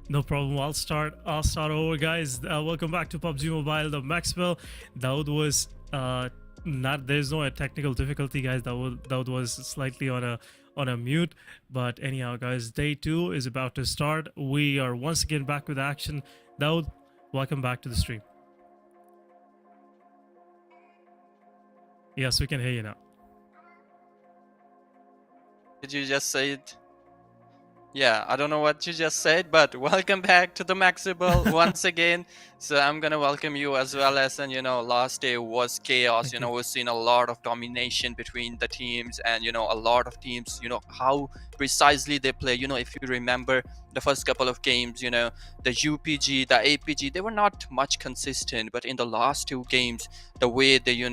No problem. I'll start over, guys. Welcome back to PUBG Mobile, the Maxwell. Daud was not. There's no technical difficulty, guys. Daud was slightly on a mute, but anyhow, guys, day 2 is about to start. We are once again back with action. Daud, welcome back to the stream. Yes, we can hear you now. Did you just say it? Yeah, I don't know what you just said, but welcome back to the Maxibel once again. So I'm gonna welcome you as well as, and last day was chaos. Thank you. We've seen a lot of domination between the teams, and a lot of teams, how precisely they play. If you remember the first couple of games, the UPG, the APG, they were not much consistent, but in the last 2 games, the way they,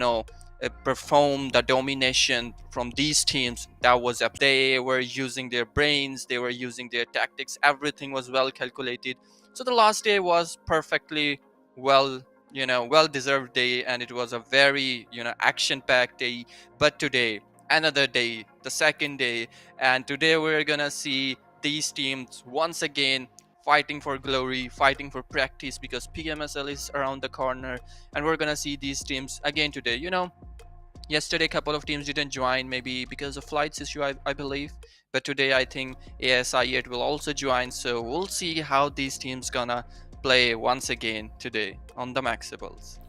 perform the domination from these teams, that was up. They were using their brains, they were using their tactics, everything was well calculated. So the last day was perfectly well deserved day, and it was a very action packed day. But today, another day, the second day, and today we're gonna see these teams once again fighting for glory, fighting for practice, because PMSL is around the corner, and we're gonna see these teams again today. Yesterday a couple of teams didn't join, maybe because of flights issue, I believe, but today I think ASi8 will also join, so we'll see how these teams gonna play once again today on the Maxibels.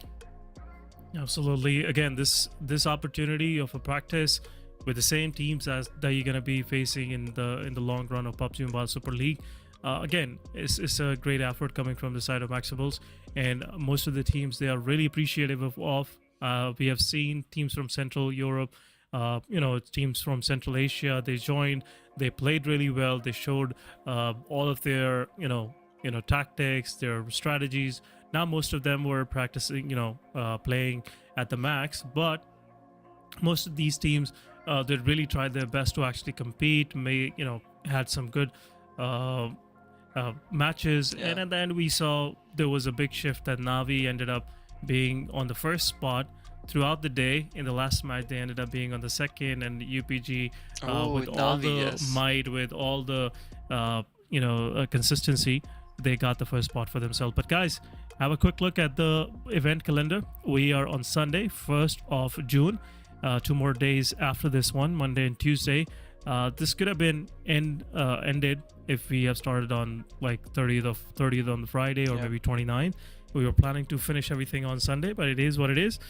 Absolutely. Again, this opportunity of a practice with the same teams as that you're gonna be facing in the long run of PUBG Mobile Super League. Again, it's a great effort coming from the side of Maximals, and most of the teams, they are really appreciative of. We have seen teams from Central Europe, teams from Central Asia. They joined. They played really well. They showed all of their tactics, their strategies. Now most of them were practicing, playing at the max, but most of these teams, they really tried their best to actually compete. Had some good matches, Yeah. and at the end we saw there was a big shift that Navi ended up being on the first spot throughout the day. In the last match, they ended up being on the second, and UPG, with all Navi, the yes. might, with all the consistency, they got the first spot for themselves. But guys, have a quick look at the event calendar. We are on Sunday, 1st of June. 2 more days after this one, Monday and Tuesday. This could have been ended if we have started on like 30th on the Friday, or Yeah. maybe 29th. We were planning to finish everything on Sunday, but it is what it is.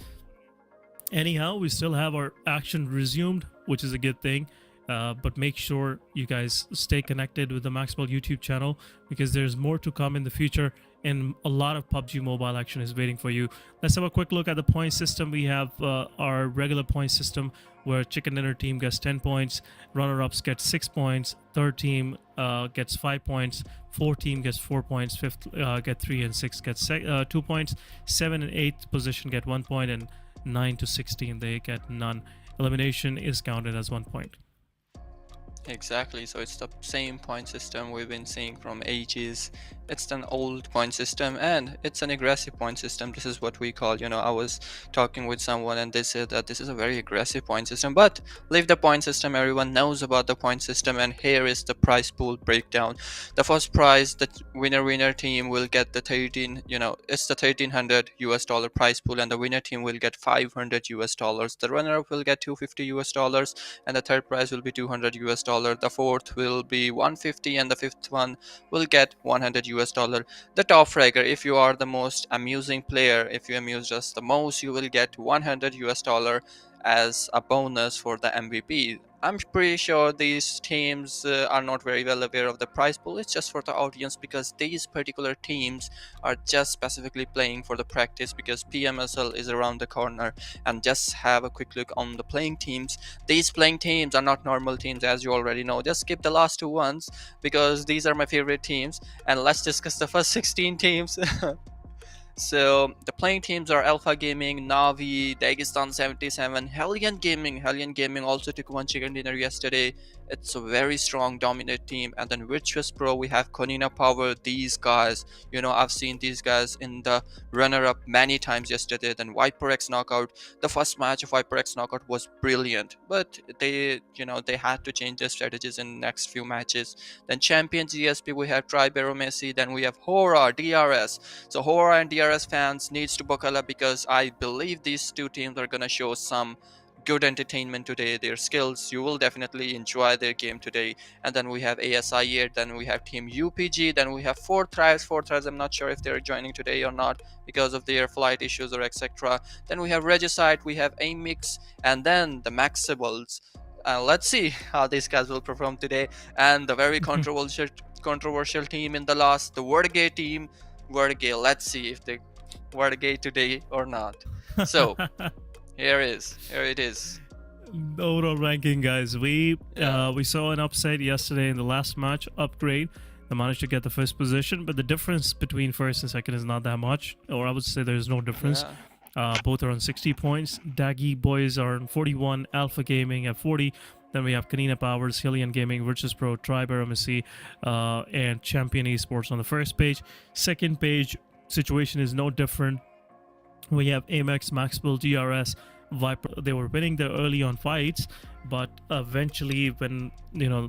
Anyhow, we still have our action resumed, which is a good thing. But make sure you guys stay connected with the Maxwell YouTube channel, because there's more to come in the future, and a lot of PUBG Mobile action is waiting for you. Let's have a quick look at the point system. We have our regular point system, where Chicken Dinner team gets 10 points, runner-ups get 6 points, third team gets 5 points, fourth team gets 4 points, fifth get 3, and 6 gets 2 points, 7 and 8th position get 1 point, and 9 to 16 they get none. Elimination is counted as 1 point. Exactly, so it's the same point system we've been seeing from ages. It's an old point system, and it's an aggressive point system. This is what we call, I was talking with someone and they said that this is a very aggressive point system. But leave the point system, everyone knows about the point system, and here is the prize pool breakdown. The first prize, the winner team will get the 13, it's the $1,300 prize pool, and the winner team will get $500. The runner up will get $250, and the third prize will be $200. The fourth will be $150, and the fifth one will get $100. The top fragger, if you are the most amusing player, if you amuse us the most, you will get $100 as a bonus for the MVP. I'm pretty sure these teams are not very well aware of the prize pool. It's just for the audience, because these particular teams are just specifically playing for the practice, because PMSL is around the corner. And just have a quick look on the playing teams. These playing teams are not normal teams, as you already know. Just skip the last 2 ones, because these are my favorite teams, and let's discuss the first 16 teams. So the playing teams are Alpha Gaming, Navi, Dagestan 77, HELLION Gaming. HELLION Gaming also took 1 chicken dinner yesterday. It's a very strong, dominant team. And then Virtus Pro, we have Konina Power. These guys, you know, I've seen these guys in the runner-up many times yesterday. Then ViperX Knockout. The first match of ViperX Knockout was brilliant, but they, you know, they had to change their strategies in the next few matches. Then Champion GSP, we have Tribe Aromacy. Then we have Horaa, DRS. So Horaa and DRS fans needs to buckle up, because I believe these two teams are gonna show some good entertainment today. Their skills, you will definitely enjoy their game today. And then we have ASi8, then we have team UPG, then we have 4Thrives. I'm not sure if they're joining today or not because of their flight issues or etc. Then we have Regicide, we have AMIX, and then the Maxebels. Let's see how these guys will perform today. And the very controversial team in the last, the WarrGye team. WarrGye, let's see if they WarrGye today or not. So here it is. The overall ranking, guys. We saw an upset yesterday in the last match. Upgrade, they managed to get the first position, but the difference between first and second is not that much, or I would say there's no difference. Both are on 60 points. Daggy boys are on 41. Alpha Gaming at 40. Then we have Konina Power, HELLION Gaming, Virtus Pro, Tribe Aromacy, and Champion Esports on the first page. Second page, situation is no different. We have AMIX, Maxwell, DRS, Viper. They were winning their early on fights, but eventually, when, you know,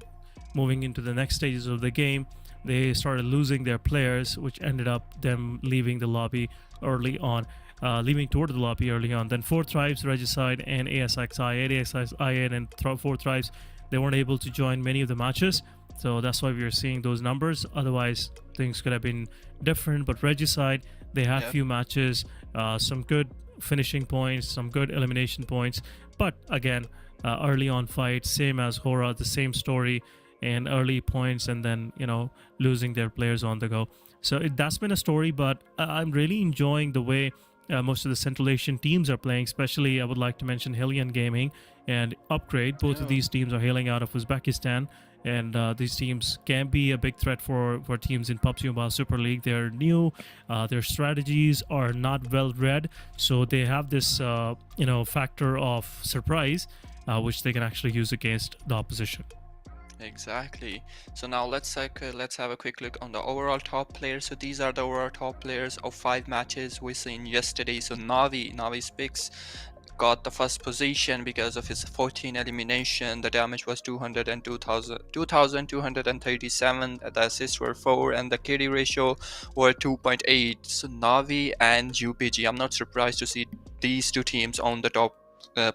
moving into the next stages of the game, they started losing their players, which ended up them leaving the lobby early on. Leaving toward the lobby early on. Then 4Thrives, Regicide, and ASi8 and 4Thrives, they weren't able to join many of the matches, so that's why we are seeing those numbers. Otherwise, things could have been different. But Regicide, they had few matches, some good finishing points, some good elimination points, but again, early on fight, same as Horaa, the same story, and early points, and then, you know, losing their players on the go. So that's been a story, but I'm really enjoying the way most of the Central Asian teams are playing. Especially, I would like to mention HELLION Gaming and Upgrade. Both of these teams are hailing out of Uzbekistan, and these teams can be a big threat for teams in PUBG Mobile Super League. They're new, their strategies are not well read, so they have this you know, factor of surprise, which they can actually use against the opposition. Exactly. So now let's have a quick look on the overall top players. So these are the overall top players of 5 matches we seen yesterday. So Navi Spix got the first position because of his 14 elimination. The damage was 2237. The assists were 4, and the KD ratio were 2.8. So Navi and UPG, I'm not surprised to see these two teams on the top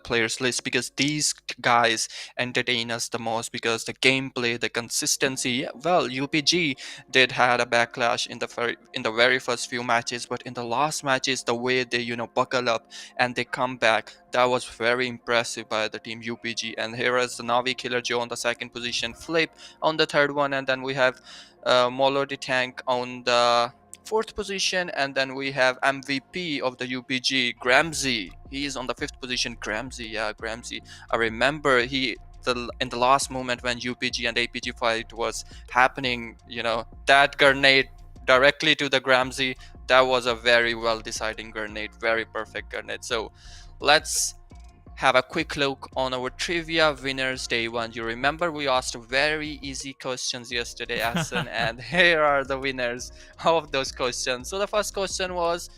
players list, because these guys entertain us the most, because the gameplay, the consistency. Well, UPG did had a backlash in the very first few matches, but in the last matches, the way they, you know, buckle up and they come back, that was very impressive by the team UPG. And here is the Navi Killer Joe on the second position, Flip on the third one, and then we have Molo the Tank on the 4th position, and then we have MVP of the UPG, Gramsy. He is on the 5th position. Gramsy. I remember in the last moment when UPG and APG fight was happening, you know, that grenade directly to the Gramsy, that was a very well deciding grenade, very perfect grenade. So let's have a quick look on our trivia winners day 1. You remember we asked very easy questions yesterday, Asen, and here are the winners of those questions. So the first question was,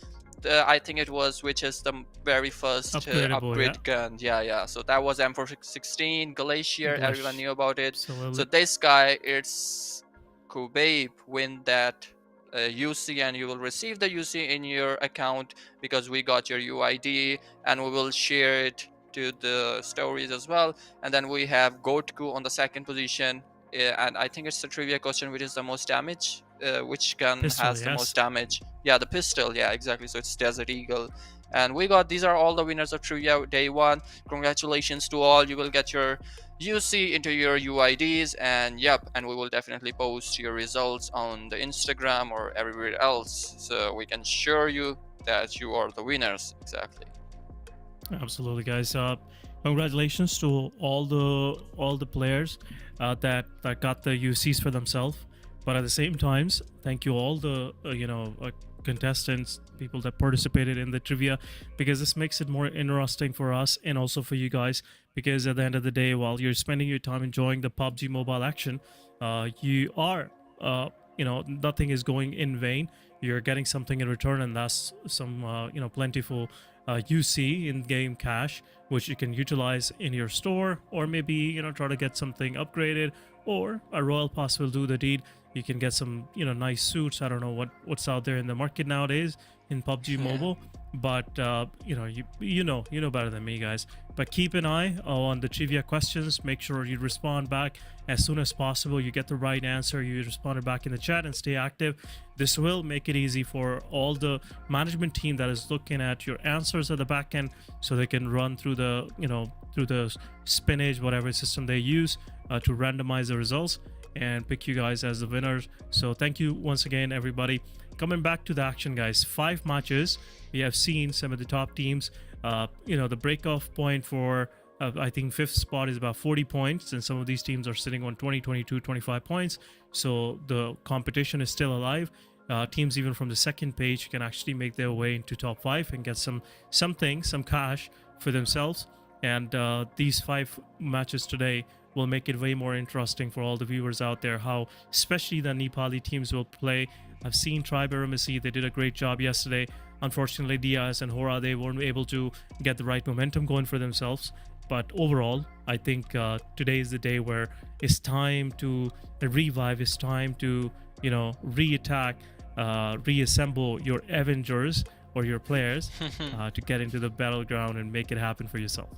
I think it was, which is the very first upgrade gun. Yeah. So that was M416 Glacier. Everyone knew about it. Absolutely. So this guy, it's Kubabe, win that UC, and you will receive the UC in your account because we got your UID, and we will share it to the stories as well. And then we have Goatku on the 2nd position, and I think it's the trivia question, which is the most damage, which gun has the most damage. Yeah, the pistol. Yeah, exactly. So it's Desert Eagle. And we got, these are all the winners of trivia day 1. Congratulations to all. You will get your UC into your UIDs, and yep, and we will definitely post your results on the Instagram or everywhere else, so we can assure you that you are the winners. Exactly. Absolutely, guys. Congratulations to all the players that got the UCs for themselves. But at the same times, thank you all the contestants, people that participated in the trivia, because this makes it more interesting for us and also for you guys. Because at the end of the day, while you're spending your time enjoying the PUBG Mobile action, you are nothing is going in vain. You're getting something in return, and that's some plentiful UC in-game cash, which you can utilize in your store, or maybe try to get something upgraded, or a royal pass will do the deed. You can get some nice suits. I don't know what's out there in the market nowadays in PUBG Mobile, but you know better than me, guys. But keep an eye on the trivia questions. Make sure you respond back as soon as possible. You get the right answer, you responded back in the chat, and stay active. This will make it easy for all the management team that is looking at your answers at the back end, so they can run through the through the spinach, whatever system they use, to randomize the results and pick you guys as the winners. So thank you once again, everybody. Coming back to the action, guys, 5 matches. We have seen some of the top teams. The break-off point for I think 5th spot is about 40 points, and some of these teams are sitting on 20, 22, 25 points. So the competition is still alive. Teams even from the second page can actually make their way into top 5 and get some cash for themselves. And these 5 matches today will make it way more interesting for all the viewers out there, how especially the Nepali teams will play. I've seen Tribe Aromacy, they did a great job yesterday. Unfortunately, DRS and Horaa, they weren't able to get the right momentum going for themselves. But overall, I think today is the day where it's time to revive, it's time to re-attack, reassemble your Avengers or your players to get into the battleground and make it happen for yourself.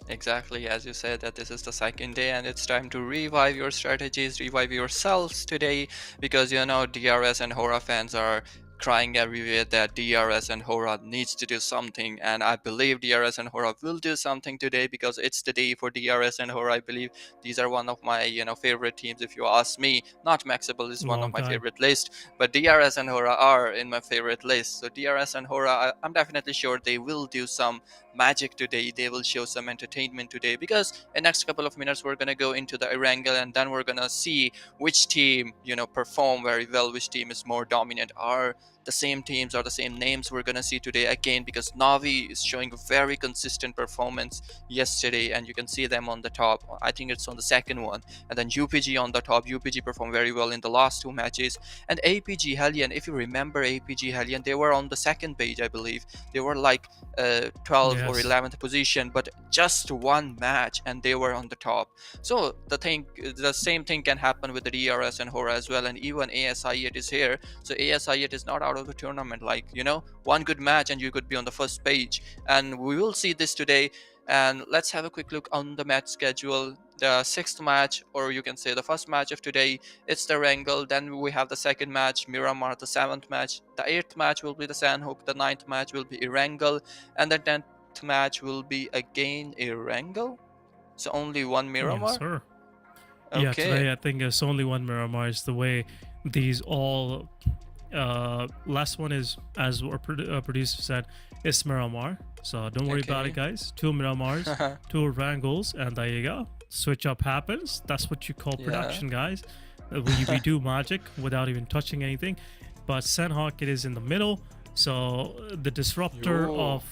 Exactly, as you said, that this is the second day and it's time to revive your strategies, revive yourselves today, because DRS and Horaa fans are crying everywhere that DRS and Horaa needs to do something, and I believe DRS and Horaa will do something today, because it's the day for DRS and Horaa. I believe these are one of my favorite teams, if you ask me. Not Maxable is one of my favorite list, but DRS and Horaa are in my favorite list. So DRS and Horaa, I'm definitely sure they will do some magic today. They will show some entertainment today, because in next couple of minutes we're gonna go into the Erangle, and then we're gonna see which team perform very well, which team is more dominant. Are the same teams or the same names we're gonna see today again, because Navi is showing a very consistent performance yesterday, and you can see them on the top. I think it's on the second one, and then UPG on the top. UPG performed very well in the last 2 matches, and APG HELLION, if you remember APG HELLION, they were on the second page, I believe. They were like 12th or 11th position, but just 1 match and they were on the top. So the same thing can happen with the DRS and Horaa as well, and even ASi8 is here. So ASi8 is not out of the tournament. Like 1 good match and you could be on the first page, and we will see this today. And let's have a quick look on the match schedule. The 6th match, or you can say the first match of today, it's the Erangle. Then we have the 2nd match, Miramar. The 7th match, the 8th match will be the Sanhok. The 9th match will be Erangle, and the 10th match will be again Erangle. So only 1 Miramar. Yes, sir. Okay. Yeah, today I think it's only 1 Miramar. Is the way these all. Last one is, as our producer said, is Miramar. So don't worry about it, guys. 2 Miramars, 2 Erangles, and there you go. Switch up happens. That's what you call production, guys. We do magic without even touching anything. But Sanhok, it is in the middle. So the disruptor of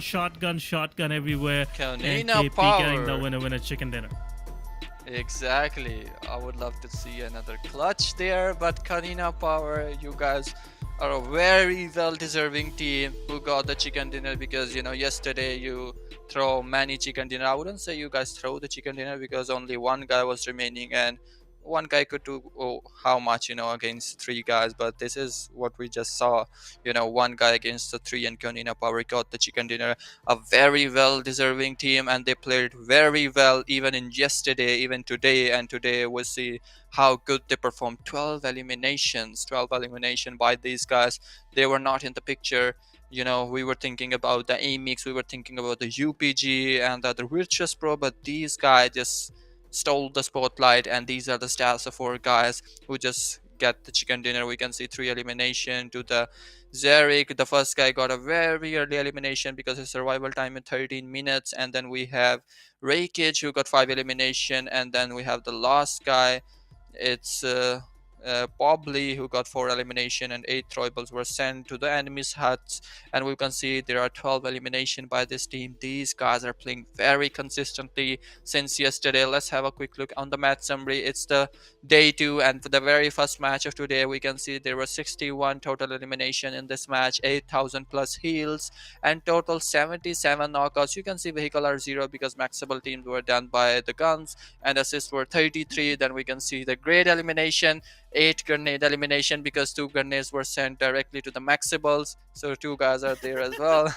shotgun everywhere, and Konina KP getting the Power. winner chicken dinner. Exactly. I would love to see another clutch there, but Konina Power, you guys are a very well deserving team who got the chicken dinner, because yesterday you throw many chicken dinner. I wouldn't say you guys throw the chicken dinner, because only one guy was remaining, and one guy could do how much against three guys. But this is what we just saw, one guy against the three, and Konina Power got the chicken dinner. A very well deserving team, and they played very well even in yesterday, even today. And today we'll see how good they performed. 12 elimination by these guys. They were not in the picture. We were thinking about the AMIX, we were thinking about the UPG and the other Virtus Pro, but these guys just stole the spotlight. And these are the stats of four guys who just get the chicken dinner. We can see 3 elimination to the Zarek. The first guy got a very early elimination because his survival time in 13 minutes. And then we have Rakic, who got 5 elimination. And then we have the last guy, it's Bobley, who got 4 elimination, and 8 throwables were sent to the enemy's huts. And we can see there are 12 elimination by this team. These guys are playing very consistently since yesterday. Let's have a quick look on the match summary. It's the day 2, and for the very first match of today, we can see there were 61 total elimination in this match, 8,000 plus heals, and total 77 knockouts. You can see vehicle are 0 because maxable teams were done by the guns, and assists were 33. Then we can see the great elimination, 8 grenade elimination, because 2 grenades were sent directly to the Maxibles, so 2 guys are there as well.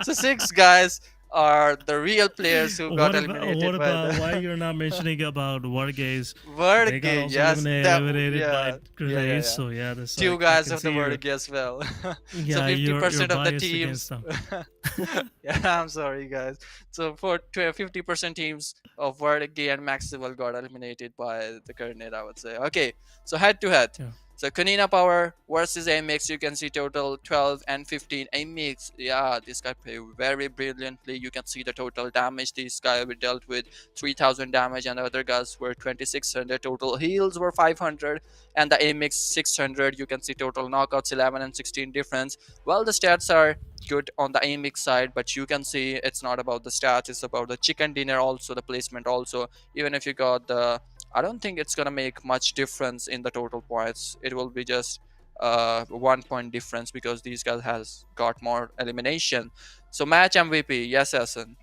So 6 guys are the real players who got eliminated by the why you're not mentioning about WarrGye's? They got WarrGye. also Yes, eliminated yeah, by grenades. So yeah, that's 2 like, I guys can of the see your- WarrGye as well. So Yeah, 50% of the biased teams. against them. Yeah, I'm sorry, guys. So for 50% teams of WarrGye and Maximal got eliminated by the Grenade, I would say. Okay, so head to head. Yeah. So Konina Power versus AMIX, you can see total 12 and 15. AMIX, yeah, this guy played very brilliantly. You can see the total damage. This guy dealt with 3,000 damage, and the other guys were 2,600. Total heals were 500, and the AMIX 600. You can see total knockouts 11 and 16 difference. Well, the stats are good on the AMIX side, but you can see it's not about the stats, it's about the chicken dinner also, the placement also. Even if you got the, I don't think it's gonna make much difference in the total points. It will be just 1 point difference because these guys has got more elimination. So match MVP, yes, Hassan.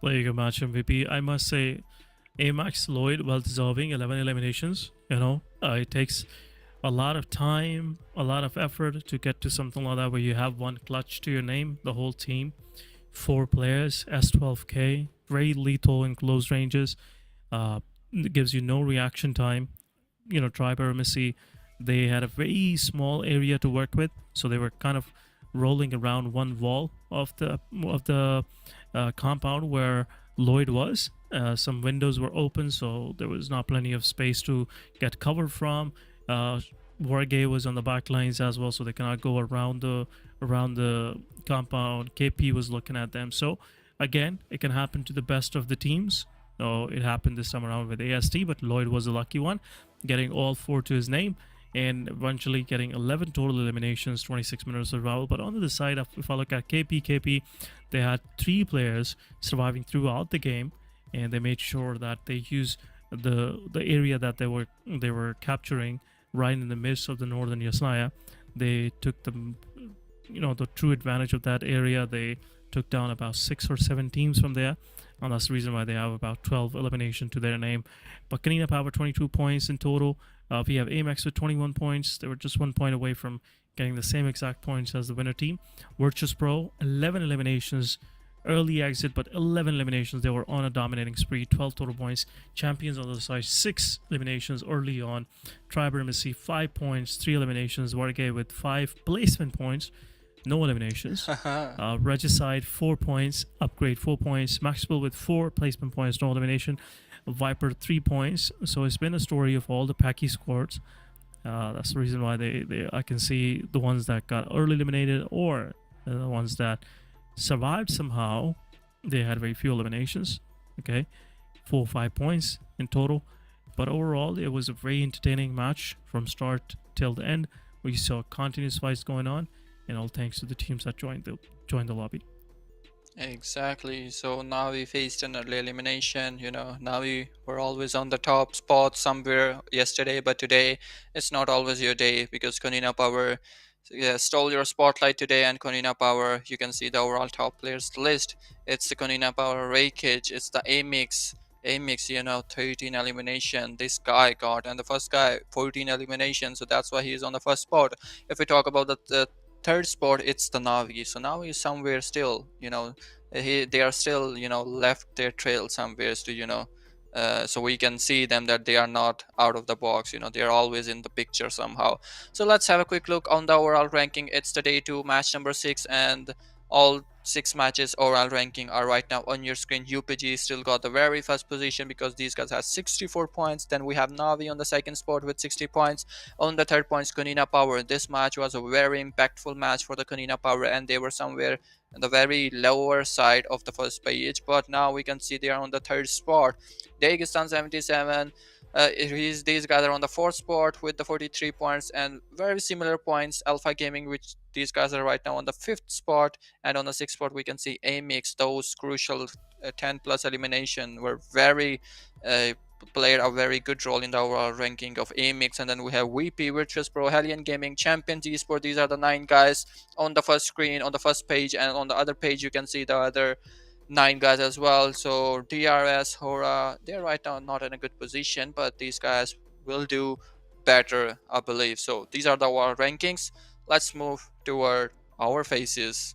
Player good match MVP. I must say, AMAX Lloyd, well deserving, 11 eliminations. It takes a lot of time, a lot of effort to get to something like that where you have one clutch to your name, the whole team, 4 players, S12K, very lethal in close ranges. It gives you no reaction time. Tribe Aromacy, they had a very small area to work with, so they were kind of rolling around one wall of the compound where Lloyd was. Some windows were open, so there was not plenty of space to get cover from. WarrGye was on the back lines as well, so they cannot go around the compound. KP was looking at them. So again, it can happen to the best of the teams. It happened this time around with AST, but Lloyd was the lucky one, getting all 4 to his name and eventually getting 11 total eliminations, 26 minutes of survival. But on the other side, if I look at KP, they had 3 players surviving throughout the game, and they made sure that they use the area that they were capturing right in the midst of the northern Yasnaya. They took the true advantage of that area. They took down about 6 or 7 teams from there, and that's the reason why they have about 12 elimination to their name. But Konina Power 22 points in total. We have AMAX with 21 points. They were just 1 point away from getting the same exact points as the winner team. Virtus Pro 11 eliminations, early exit, but 11 eliminations. They were on a dominating spree, 12 total points. Champions on the other side, 6 eliminations early on. Tribe Aromacy 5 points, 3 eliminations. WarrGye with 5 placement points, no eliminations. Regicide 4 points, Upgrade 4 points, Maxwell with 4 placement points, no elimination. Viper 3 points. So it's been a story of all the Packy squads. That's the reason why I can see the ones that got early eliminated, or the ones that survived somehow. They had very few eliminations. Okay, 4 or 5 points in total. But overall, it was a very entertaining match from start till the end. We saw continuous fights going on, and all thanks to the teams that joined the lobby. Exactly. So now we faced an early elimination. Now we were always on the top spot somewhere yesterday, but today it's not always your day because Konina Power, yeah, stole your spotlight today. And Konina Power, you can see the overall top players list. It's the Konina Power Rakage, it's the AMIX. AMIX, 13 elimination. This guy got, and the first guy 14 elimination. So that's why he's on the first spot. If we talk about the third spot, it's the Navi. So Navi is somewhere still, they are still, left their trail somewhere to, so we can see them that they are not out of the box. They are always in the picture somehow. So let's have a quick look on the overall ranking. It's the day 2 match number 6, and all 6 matches overall ranking are right now on your screen. UPG still got the very first position because these guys have 64 points. Then we have Navi on the second spot with 60 points. On the third points, Konina Power. This match was a very impactful match for the Konina Power, and they were somewhere on the very lower side of the first page, but now we can see they are on the third spot. Dagestan 77, these guys are on the fourth spot with the 43 points and very similar points. Alpha Gaming, which these guys are right now on the fifth spot, and on the sixth spot we can see AMIX. Those crucial 10 plus elimination were very played a very good role in the overall ranking of AMIX. And then we have VP, Virtuous Pro, HELLION Gaming, Champions Esports. These are the 9 guys on the first screen, on the first page, and on the other page you can see the other 9 guys as well. So DRS, Horaa, they're right now not in a good position, but these guys will do better, I believe. So these are the overall rankings. Let's move toward our faces.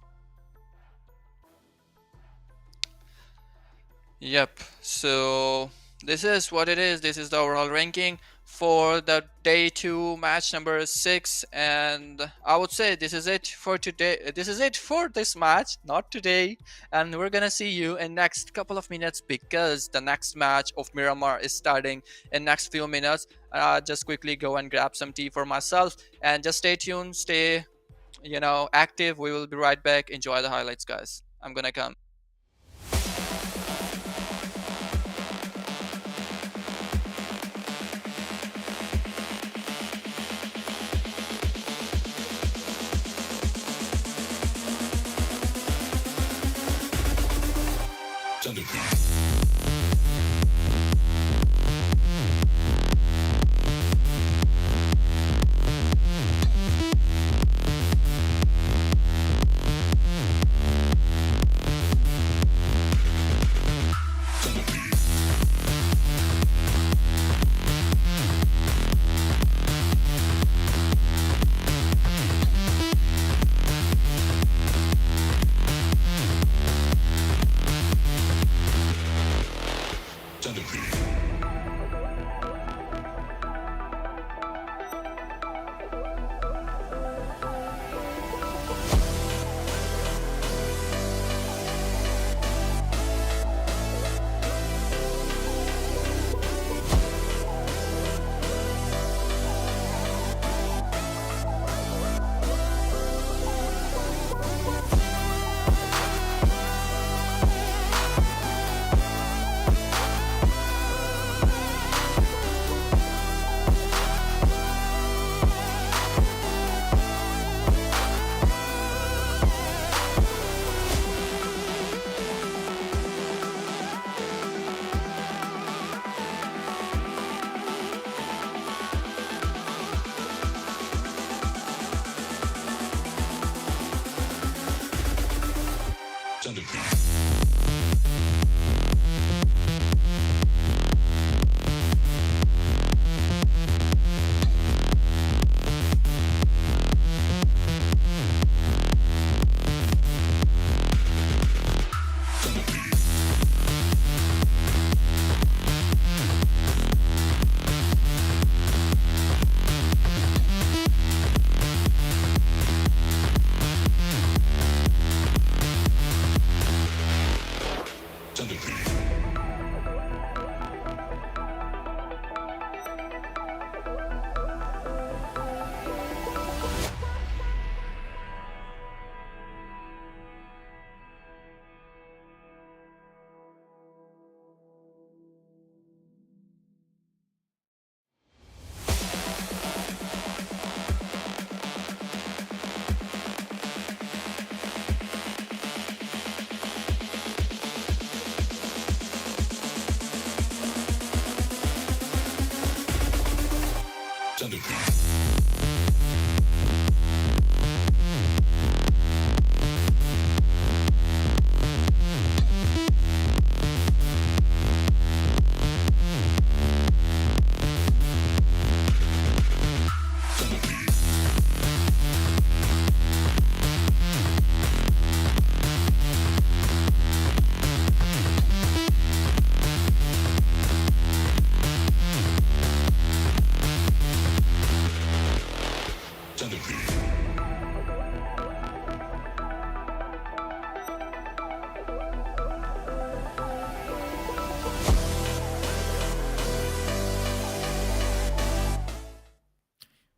Yep, so this is what it is. This is the overall ranking for the day 2 match number 6, and I would say this is it for today. This is it for this match, not today, and we're gonna see you in next couple of minutes because the next match of Miramar is starting in next few minutes. Just quickly go and grab some tea for myself, and just stay tuned, stay active. We will be right back. Enjoy the highlights, guys. I'm gonna come.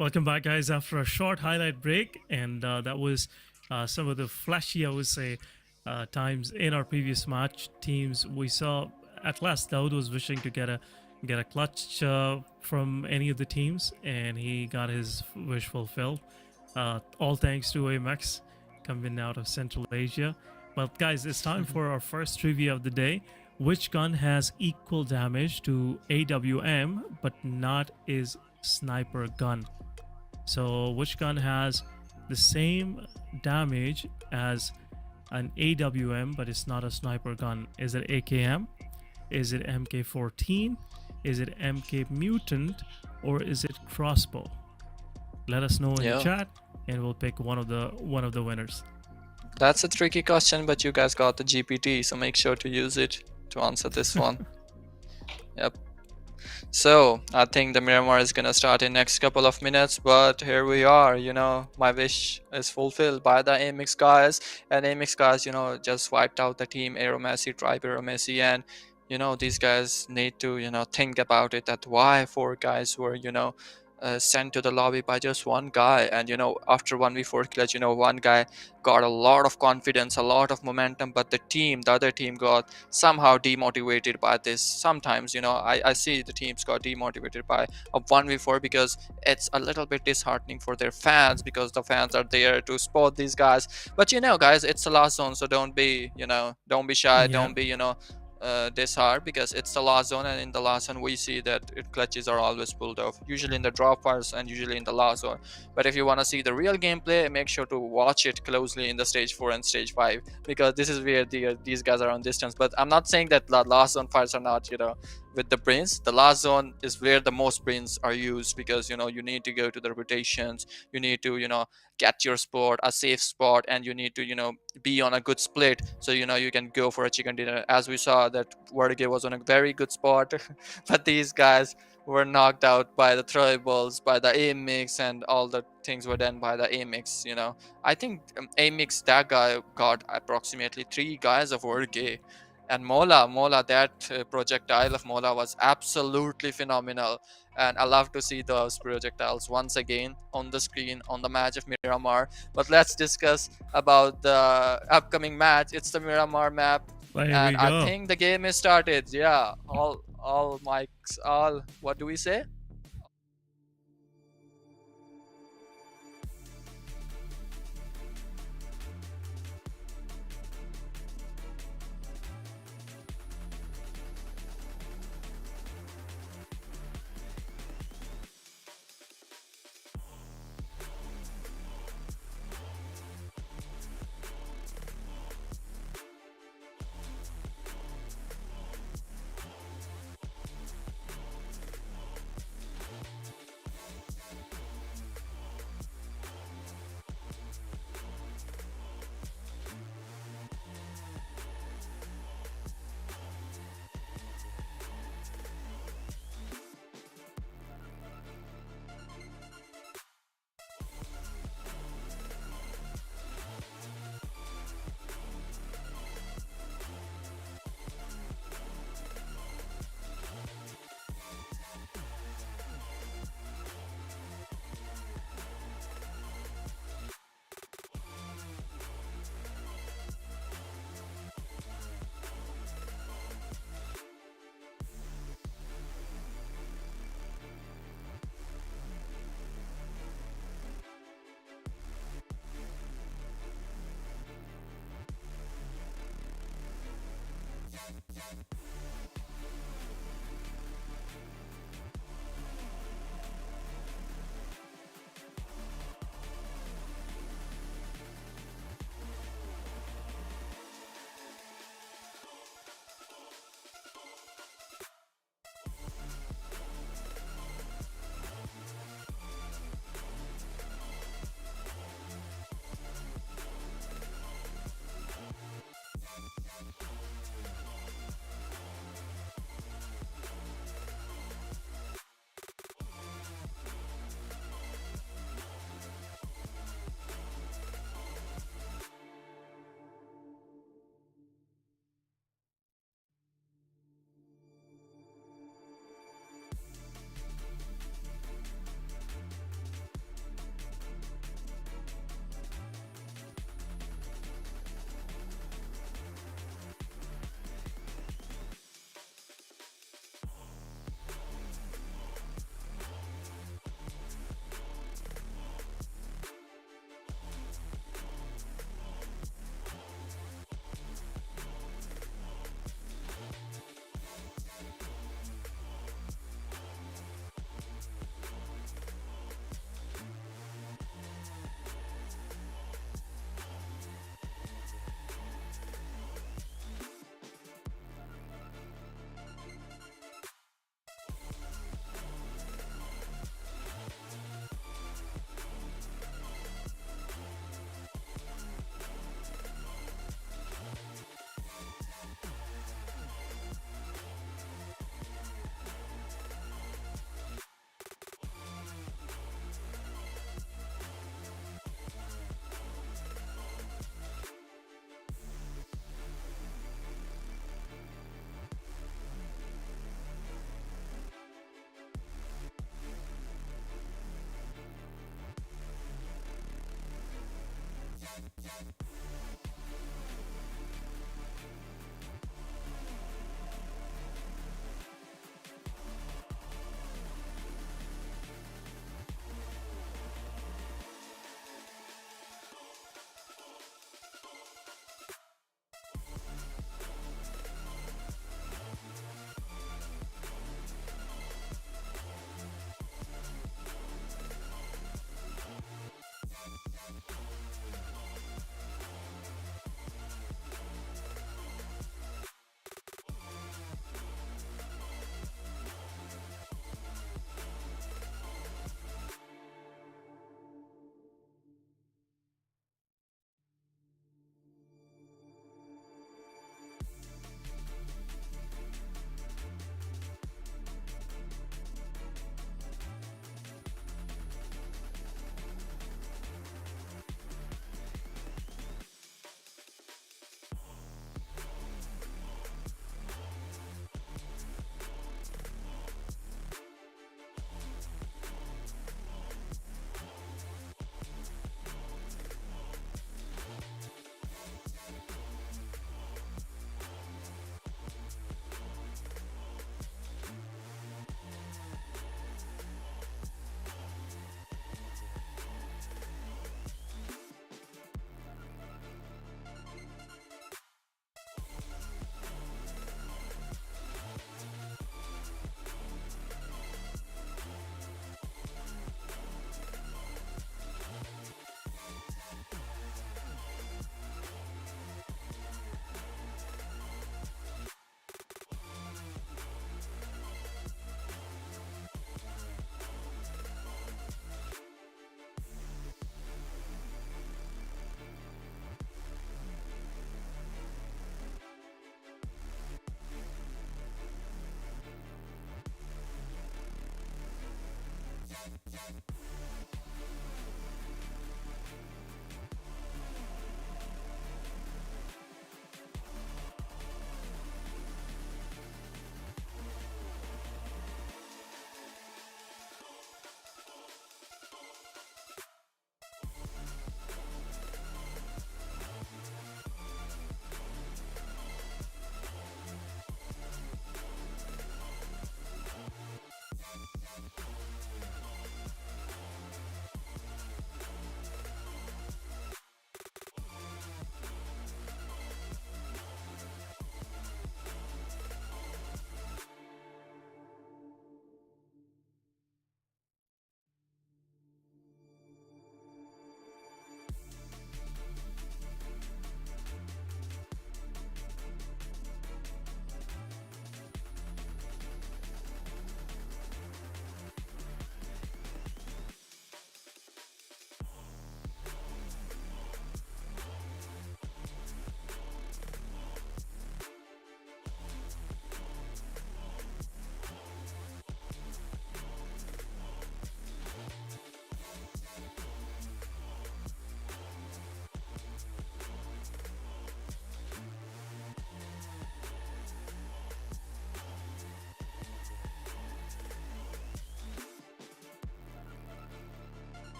Welcome back, guys, after a short highlight break. And that was some of the flashy, I would say, times in our previous match. Teams we saw at last, Daud was wishing to get a clutch from any of the teams, and he got his wish fulfilled. All thanks to AMIX coming out of Central Asia. But guys, it's time for our first trivia of the day. Which gun has equal damage to AWM but not is sniper gun? So which gun has the same damage as an AWM but it's not a sniper gun? Is it AKM? Is it MK14? Is it MK Mutant? Or is it crossbow? Let us know in the chat and we'll pick one of the winners. That's a tricky question, but you guys got the GPT, so make sure to use it to answer this one. Yep. So I think the Miramar is gonna start in next couple of minutes, but here we are. My wish is fulfilled by the AMIX guys, and AMIX guys just wiped out the team Aromacy, tribe Aromacy, and these guys need to think about it, that why 4 guys were sent to the lobby by just one guy. And after 1v4 clutch, one guy got a lot of confidence, a lot of momentum, but the other team got somehow demotivated by this. Sometimes I see the teams got demotivated by a 1v4 because it's a little bit disheartening for their fans, because the fans are there to support these guys. But guys, it's the last zone, so don't be shy. Don't be disheartened, because it's the last zone, and in the last zone we see that clutches are always pulled off, usually in the drop parts and usually in the last zone. But if you want to see the real gameplay, make sure to watch it closely in the stage 4 and stage 5, because this is where these guys are on distance. But I'm not saying that the last zone fights are not with the brains. The last zone is where the most brains are used, because you need to go to the rotations, you need to get your spot, a safe spot, and you need to be on a good split, so you can go for a chicken dinner. As we saw that WarrGye was on a very good spot but these guys were knocked out by the throwables, by the AMIX, and all the things were done by the AMIX. I think AMIX, that guy got approximately 3 guys of WarrGye. And Mola, that projectile of Mola was absolutely phenomenal. And I love to see those projectiles once again on the screen on the match of Miramar. But let's discuss about the upcoming match. It's the Miramar map. And I think the game is started. Yeah, all mics, all, what do we say?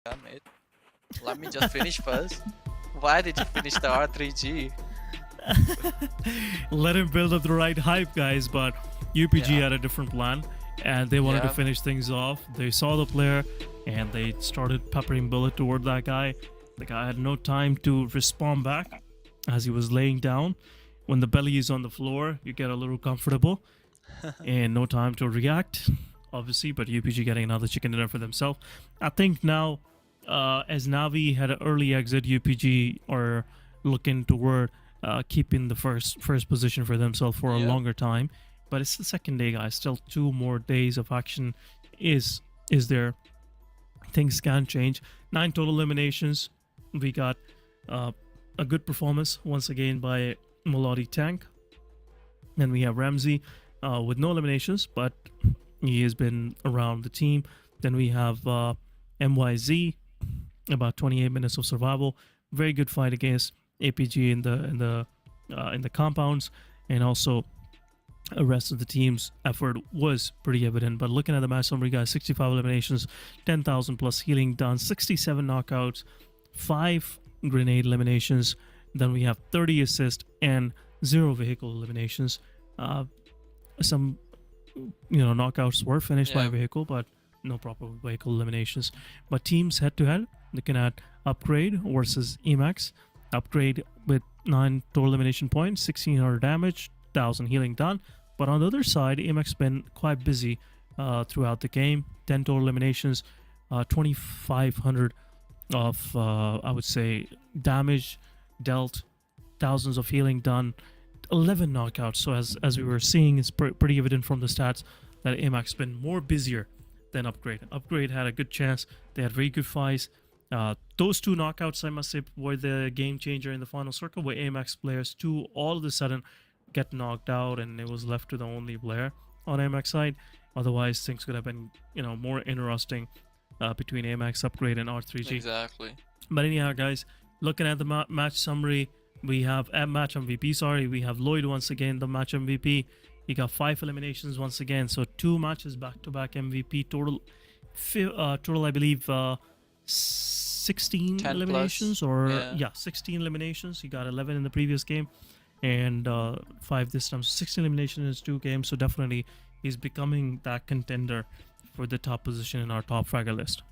Yeah, mate. Let me just finish first. Why did you finish the R3G? Let him build up the right hype, guys. But UPG Yeah. had a different plan, and they wanted to Yeah. finish things off. They saw the player, and they started peppering bullet toward that guy. The guy had no time to respond back as he was laying down. When the belly is on the floor, you get a little comfortable, and no time to react, obviously. But UPG getting another chicken dinner for themselves. I think now, as Navi had an early exit, UPG are looking toward keeping the first position for themselves for a Yeah. longer time. But it's the second day, guys. Still 2 more days of action is there. Things can change. 9 total eliminations. We got a good performance once again by Melody Tank. Then we have Ramsey with no eliminations, but he has been around the team. Then we have MYZ, about 28 minutes of survival. Very good fight against APG in the compounds, and also the rest of the team's effort was pretty evident. But looking at the match summary, guys, 65 eliminations, 10,000 plus healing done, 67 knockouts, 5 grenade eliminations. Then we have 30 assists and 0 vehicle eliminations. Some knockouts were finished by Yeah. vehicle, but no proper vehicle eliminations. But teams head to head, looking at Upgrade versus Emax. Upgrade with 9 total elimination points, 1600 damage, 1000 healing done. But on the other side, Emax been quite busy throughout the game. 10 total eliminations, 2500 of I would say damage dealt, thousands of healing done, 11 knockouts. So as we were seeing, it's pretty evident from the stats that Amax been more busier than Upgrade. Upgrade had a good chance. They had very good fights. Those 2 knockouts, I must say, were the game changer in the final circle, where Amax players 2 all of a sudden get knocked out, and it was left to the only player on Amax side. Otherwise, things could have been more interesting between Amax, Upgrade, and R3G. Exactly. But anyhow, guys, looking at the match summary, we have match MVP. Sorry, we have Lloyd once again, the match MVP. He got 5 eliminations once again, so 2 matches back-to-back MVP. Total, I believe, 16 10 eliminations, plus. or Yeah. 16 eliminations. He got 11 in the previous game, and 5 this time. 16 eliminations in his 2 games. So definitely, he's becoming that contender for the top position in our top fragger list.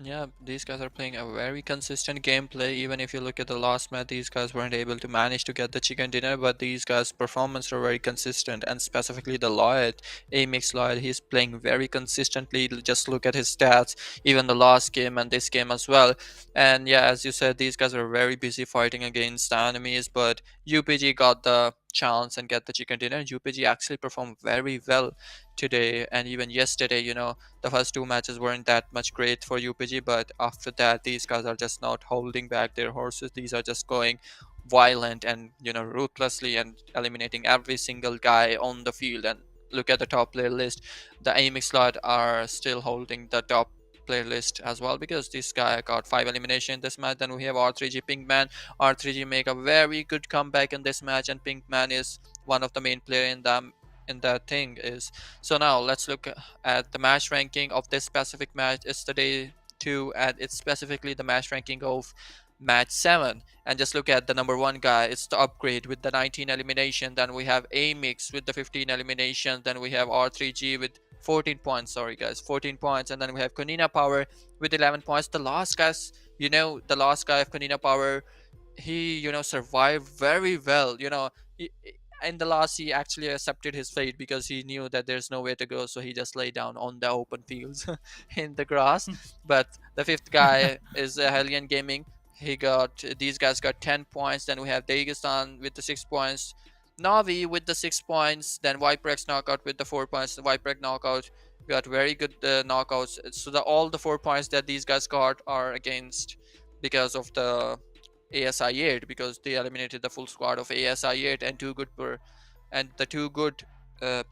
Yeah, these guys are playing a very consistent gameplay. Even if you look at the last match, these guys weren't able to manage to get the chicken dinner, but these guys' performance are very consistent, and specifically the Lloyd, AMIX Lloyd, he's playing very consistently. Just look at his stats, even the last game and this game as well. And yeah, as you said, these guys are very busy fighting against the enemies, but UPG got the chance and get the chicken dinner. UPG actually performed very well today, and even yesterday, the first 2 matches weren't that much great for UPG, but after that, these guys are just not holding back their horses. These are just going violent and ruthlessly and eliminating every single guy on the field. And look at the top player list. The AMIX slot are still holding the top player list as well, because this guy got 5 elimination in this match. Then we have R3G Pinkman. R3G make a very good comeback in this match, and Pinkman is one of the main player in that thing is. So now let's look at the match ranking of this specific match. It's the day 2, and it's specifically the match ranking of match 7. And just look at the number 1 guy. It's the Upgrade with the 19 elimination. Then we have AMIX with the 15 elimination. Then we have R3G with 14 points. Sorry guys, 14 points. And then we have Konina Power with 11 points. The last guys, the last guy of Konina Power, he survived very well. In the last, he actually accepted his fate because he knew that there's no way to go, so he just lay down on the open fields in the grass. But the 5th guy is HELLION Gaming. These guys got 10 points. Then we have Dagestan with the 6 points, Navi with the 6 points, then Viprex Knockout with the 4 points. The Viprex Knockout got very good knockouts. So all the 4 points that these guys got are against because of the ASi8, because they eliminated the full squad of ASi8, and the 2 good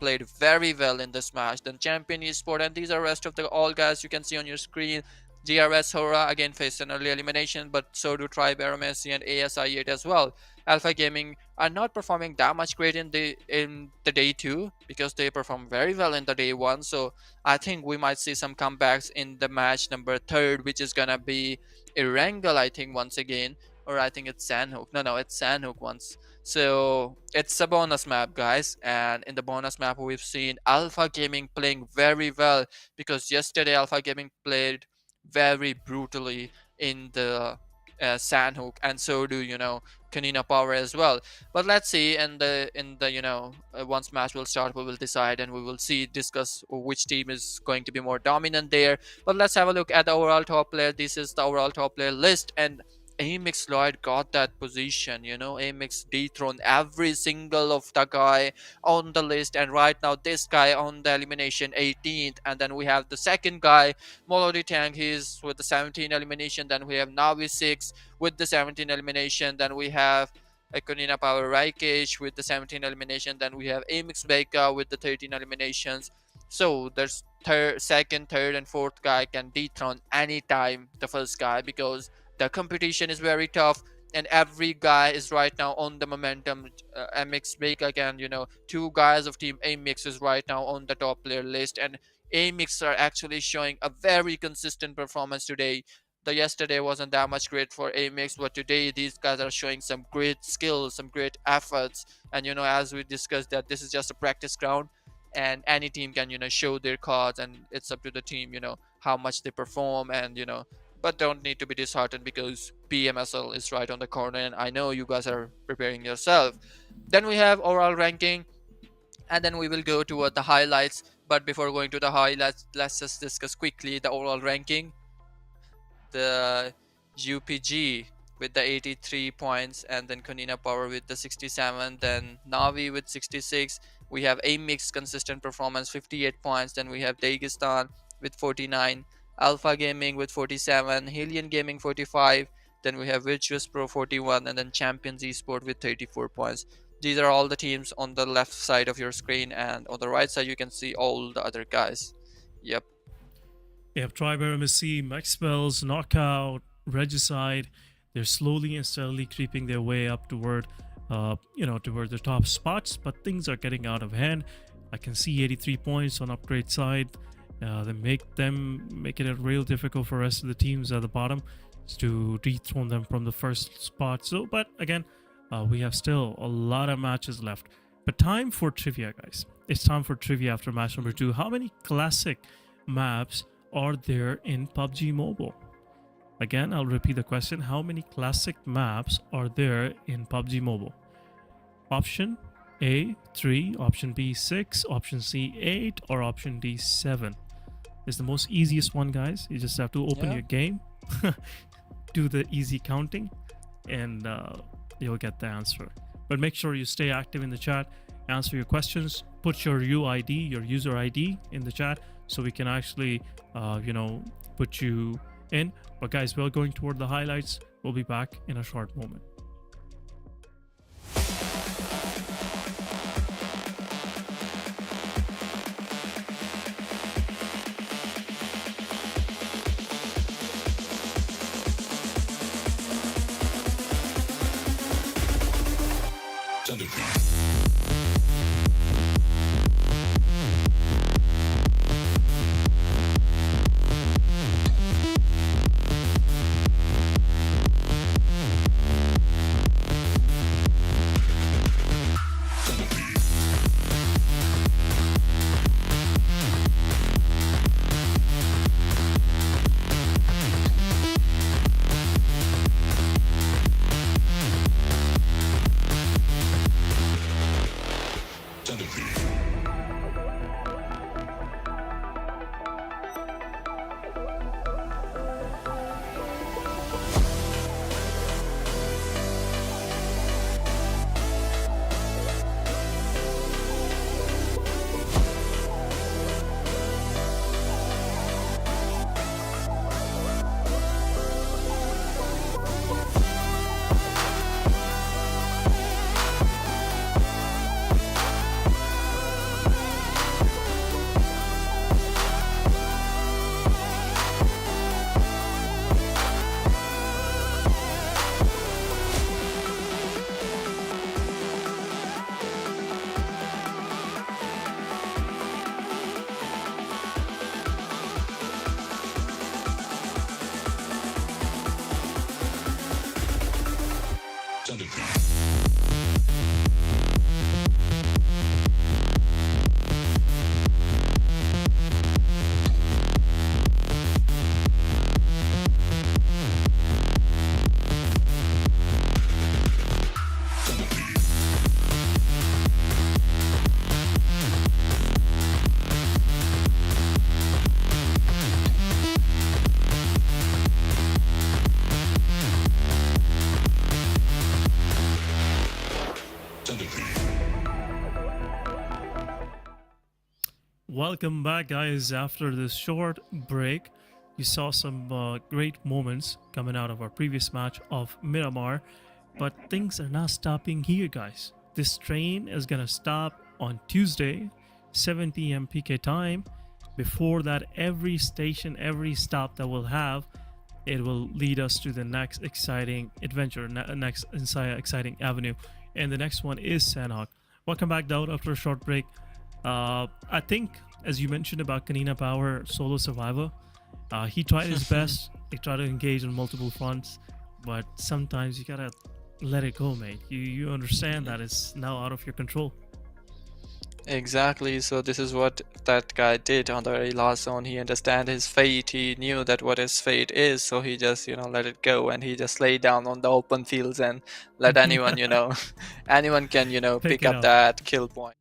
played very well in this match. Then Champion Esport, and these are rest of the all guys you can see on your screen. DRS Horaa again faced an early elimination, but so do Tribe, Aromacy, and ASi8 as well. Alpha Gaming are not performing that much great in the day 2 because they performed very well in the day 1. So I think we might see some comebacks in the match number 3rd, which is gonna be Erangle, I think, once again, or I think it's Sanhok. No, it's Sanhok once. So it's a bonus map, guys, and in the bonus map we've seen Alpha Gaming playing very well, because yesterday Alpha Gaming played very brutally in the Sanhok, and so do Konina Power as well. But let's see, in the once match will start, we will decide, and we will discuss which team is going to be more dominant there. But let's have a look at the overall top player. This is the overall top player list, and AMIX Lloyd got that position. AMIX dethroned every single of the guy on the list, and right now this guy on the elimination 18th, and then we have the second guy, Molody Tank, he's with the 17 elimination. Then we have Navi 6 with the 17 elimination. Then we have Konina Power Raikesh with the 17 elimination. Then we have AMIX Vega with the 13 eliminations. So there's second, third, and fourth guy can dethrone anytime the first guy, because the competition is very tough, and every guy is right now on the momentum. AMIX Vega can, two guys of team AMIX is right now on the top player list, and AMIX are actually showing a very consistent performance today. The yesterday wasn't that much great for AMIX, but today these guys are showing some great skills, some great efforts. And as we discussed, that this is just a practice ground, and any team can show their cards, and it's up to the team how much they perform. And but don't need to be disheartened, because PMSL is right on the corner, and I know you guys are preparing yourself. Then we have overall ranking, and then we will go toward the highlights. But before going to the highlights, let's just discuss quickly the overall ranking. The UPG with the 83 points, and then Konina Power with the 67, then Navi with 66. We have AMIX consistent performance 58 points. Then we have Dagestan with 49, Alpha Gaming with 47, HELLION Gaming 45, then we have Virtuous Pro 41, and then Champions Esports with 34 points. These are all the teams on the left side of your screen, and on the right side you can see all the other guys. Yep. You have Tribe, Aromacy, MAXEBELS, Knockout, Regicide. They're slowly and steadily creeping their way up toward toward the top spots, but things are getting out of hand. I can see 83 points on upgrade side. They make it real difficult for the rest of the teams at the bottom to dethrone them from the first spot. So, but again, we have still a lot of matches left. But time for trivia, guys. It's time for trivia after match number 2. How many classic maps are there in PUBG Mobile? Again, I'll repeat the question. How many classic maps are there in PUBG Mobile? Option A, 3. Option B, 6. Option C, 8. Or option D, 7. It's the most easiest one, guys. You just have to open your game, do the easy counting, and you'll get the answer. But make sure you stay active in the chat, answer your questions, put your UID, your user ID in the chat, so we can actually put you in. But guys, we're going toward the highlights. We'll be back in a short moment. Welcome back, guys. After this short break, you saw some great moments coming out of our previous match of Miramar, but things are not stopping here, guys. This train is gonna stop on Tuesday, 7 p.m. PK time. Before that, every station, every stop that we'll have, it will lead us to the next exciting adventure, next exciting avenue. And the next one is Sanhok. Welcome back, Daud, after a short break. I think, as you mentioned about Konina Power solo survivor, he tried his best. He tried to engage on multiple fronts, but sometimes you gotta let it go, mate. You understand that it's now out of your control. Exactly. So this is what that guy did on the very last zone. He understand his fate. He knew that what his fate is. So he just, let it go, and he just lay down on the open fields and let anyone, anyone can, Pick pick it up up. that kill point.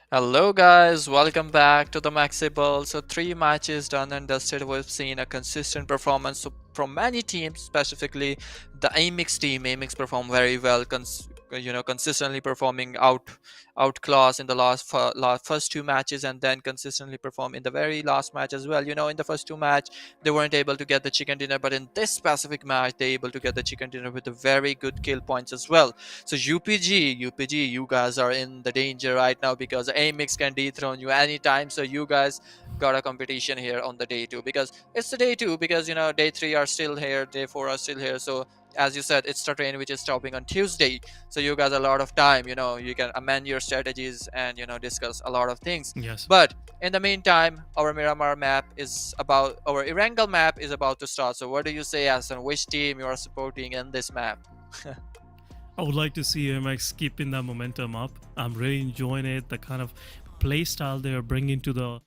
Hello guys, welcome back to the Maxibel. So 3 matches done and dusted. We've seen a consistent performance from many teams, specifically the AMIX team. AMIX performed very well, consistently performing outclass in the first 2 matches, and then consistently perform in the very last match as well. In the first 2 match they weren't able to get the chicken dinner, but in this specific match they able to get the chicken dinner with a very good kill points as well. So UPG, you guys are in the danger right now because AMIX can dethrone you anytime. So you guys got a competition here on the day 2, because it's the day 2, because day 3 are still here, day 4 are still here. So as you said, it's the train which is stopping on Tuesday, so you guys a lot of time, you can amend your strategies and discuss a lot of things. Yes. But in the meantime, our Miramar map is about, our Erangle map is about to start. So what do you say, Asan? Which team you are supporting in this map? I would like to see AMIX keeping that momentum up. I'm really enjoying it, the kind of play style they are bringing to the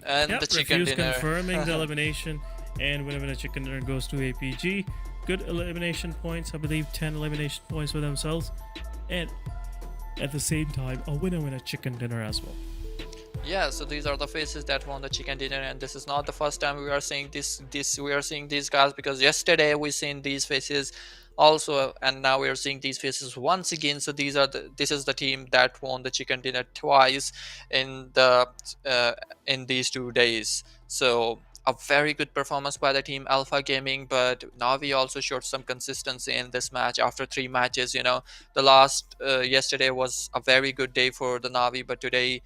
And Yep, the chicken Refuse dinner. confirming the elimination, and whenever the chicken dinner goes to APG, good elimination points. I believe 10 elimination points for themselves, and at the same time, a winner chicken dinner as well. Yeah, so these are the faces that won the chicken dinner, and this is not the first time we are seeing we are seeing these guys, because yesterday we seen these faces also, and now we are seeing these faces once again. So this is the team that won the chicken dinner twice in these 2 days. So a very good performance by the team Alpha Gaming, but Navi also showed some consistency in this match after 3 matches. The last yesterday was a very good day for the Navi, but today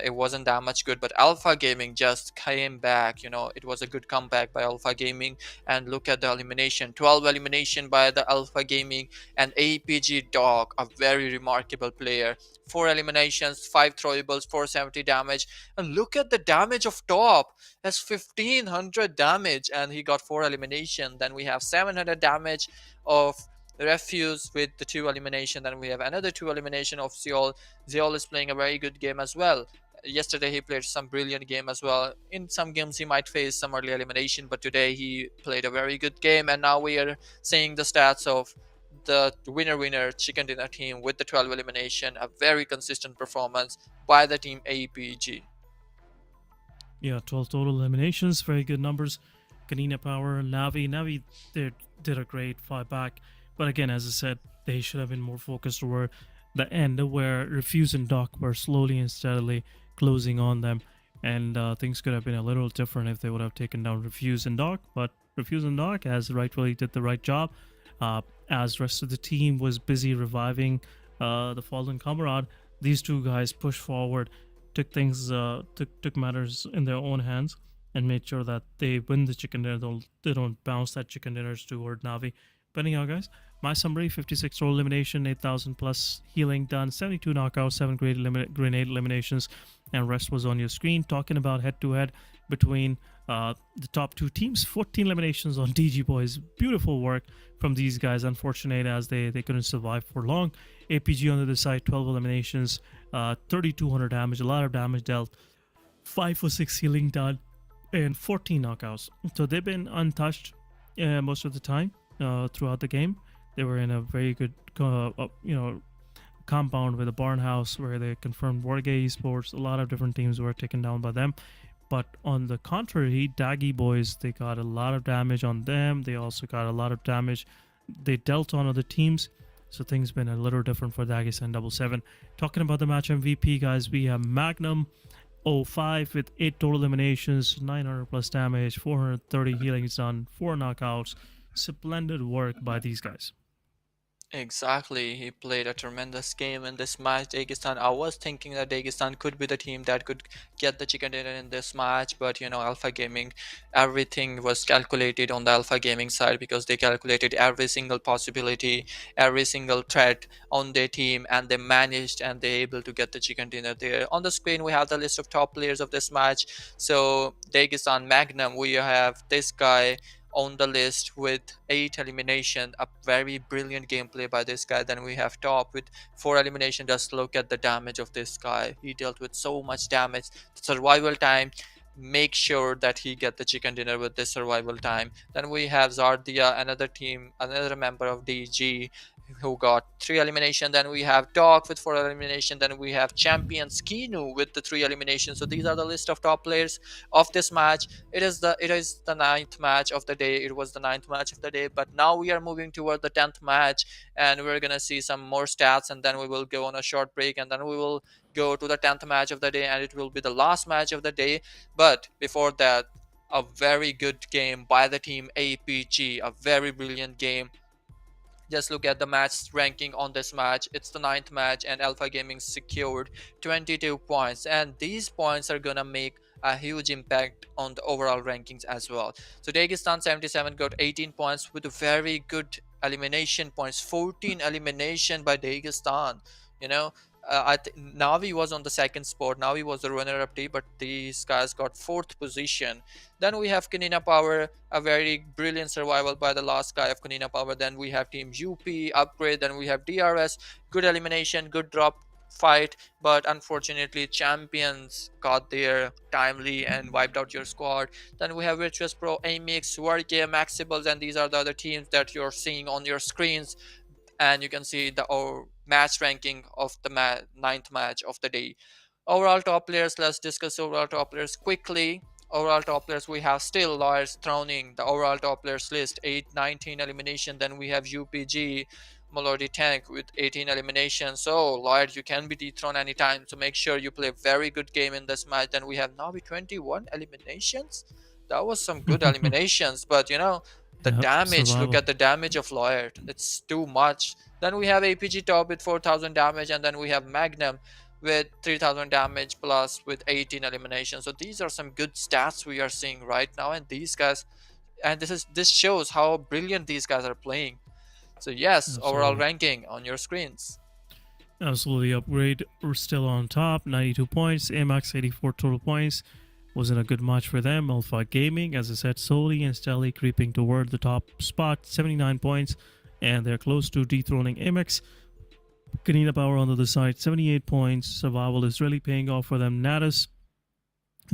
it wasn't that much good. But Alpha Gaming just came back. It was a good comeback by Alpha Gaming. And look at the elimination, 12 elimination by the Alpha Gaming, and APG Dog, a very remarkable player. 4 eliminations, 5 throwables, 470 damage. And look at the damage of top. That's 1500 damage, and he got 4 elimination. Then we have 700 damage of Refuse with the 2 elimination. Then we have another 2 elimination of Zeol. Zeol is playing a very good game as well. Yesterday he played some brilliant game as well. In some games he might face some early elimination, but today he played a very good game. And now we are seeing the stats of the winner chicken dinner team with the 12 elimination. A very consistent performance by the team APG. Yeah, 12 total eliminations, very good numbers. Konina Power, Navi did a great fight back. But again, as I said, they should have been more focused toward the end, where Refuse and Doc were slowly and steadily closing on them. And things could have been a little different if they would have taken down Refuse and Doc. But Refuse and Doc, as rightfully, did the right job. As the rest of the team was busy reviving the fallen comrade, these two guys pushed forward, took matters in their own hands, and made sure that they win the chicken dinner. They don't bounce that chicken dinners toward Navi. But anyhow, guys, my summary: 56 total elimination, 8,000 plus healing done, 72 knockouts, 7 grenade eliminations, and rest was on your screen. Talking about head-to-head between the top 2 teams, 14 eliminations on DG Boys. Beautiful work from these guys. Unfortunate as they couldn't survive for long. APG on the other side, 12 eliminations, 3,200 damage, a lot of damage dealt. 5 for 6 healing done, and 14 knockouts. So they've been untouched most of the time throughout the game. They were in a very good, compound with a barn house where they confirmed WarrGye Esports. A lot of different teams were taken down by them. But on the contrary, Daggy boys, they got a lot of damage on them. They also got a lot of damage they dealt on other teams. So things been a little different for Dagestan 777. Talking about the match MVP, guys, we have Magnum 05 with 8 total eliminations, 900 plus damage, 430 healings done, 4 knockouts. Splendid work by these guys. Exactly, he played a tremendous game in this match. Dagestan, I was thinking that Dagestan could be the team that could get the chicken dinner in this match, but Alpha Gaming, everything was calculated on the Alpha Gaming side because they calculated every single possibility, every single threat on their team, and they managed and they're able to get the chicken dinner there. On the screen, we have the list of top players of this match. So Dagestan Magnum, we have this guy on the list with 8 elimination, a very brilliant gameplay by this guy. Then we have top with 4 elimination. Just look at the damage of this guy. He dealt with so much damage. The survival time, make sure that he get the chicken dinner with this survival time. Then we have Zardia, another member of DG, who got 3 elimination. Then we have Dog with 4 elimination. Then we have Champion Skinu with the 3 elimination. So these are the list of top players of this match. It is the 9th match of the day. It was the 9th match of the day, but now we are moving toward the 10th match, and we're gonna see some more stats, and then we will go on a short break, and then we will go to the 10th match of the day, and it will be the last match of the day. But before that, a very good game by the team APG, a very brilliant game. Just look at the match ranking on this match. It's the 9th match, and Alpha Gaming secured 22 points, and these points are gonna make a huge impact on the overall rankings as well. So Dagestan 77 got 18 points with very good elimination points, 14 elimination by Dagestan. Navi was on the 2nd spot. Navi was the runner-up team, but these guys got 4th position. Then we have Konina Power, a very brilliant survival by the last guy of Konina Power. Then we have Team UP, Upgrade. Then we have DRS, good elimination, good drop fight, but unfortunately champions got there timely and wiped out your squad. Then we have Virtuous Pro, AMIX, WarrGye, Maxebeles, and these are the other teams that you're seeing on your screens. And you can see the match ranking of the 9th match of the day. Overall top players, let's discuss overall top players quickly. Overall top players, we have still Lawyers throning the overall top players list, 19 elimination. Then we have UPG, Melody Tank with 18 eliminations. So Lawyers, you can be dethroned anytime, so make sure you play a very good game in this match. Then we have Navi 21 eliminations. That was some good eliminations, but the damage, survival. look at the damage of Lawyer, it's too much. Then we have APG top with 4,000 damage, and then we have Magnum with 3,000 damage plus with 18 eliminations. So these are some good stats we are seeing right now, and these guys, and this shows how brilliant these guys are playing. So yes, overall ranking on your screens. Absolutely. Upgrade, we're still on top, 92 points. AMIX 84 total points. Wasn't a good match for them. Alpha Gaming, as I said, slowly and steadily creeping toward the top spot, 79 points, and they're close to dethroning AMIX. Konina Power on the other side, 78 points. Survival is really paying off for them. NATUS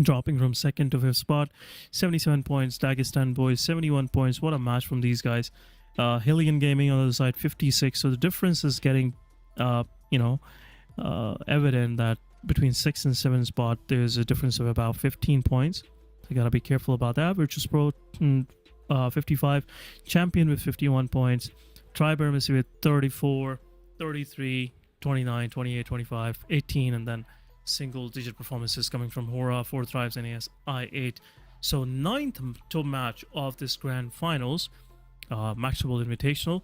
dropping from 2nd to 5th spot, 77 points. Dagestan boys, 71 points. What a match from these guys. HELLION Gaming on the other side, 56. So the difference is getting, evident that between 6th and 7th spot, there's a difference of about 15 points. So you gotta be careful about that. Virtuous Pro, 55. Champion with 51 points. Aromacy with 34, 33, 29, 28, 25, 18, and then single-digit performances coming from Horaa, 4 Thrives, and ASi8. So 9th top match of this grand finals, Maxwell Invitational,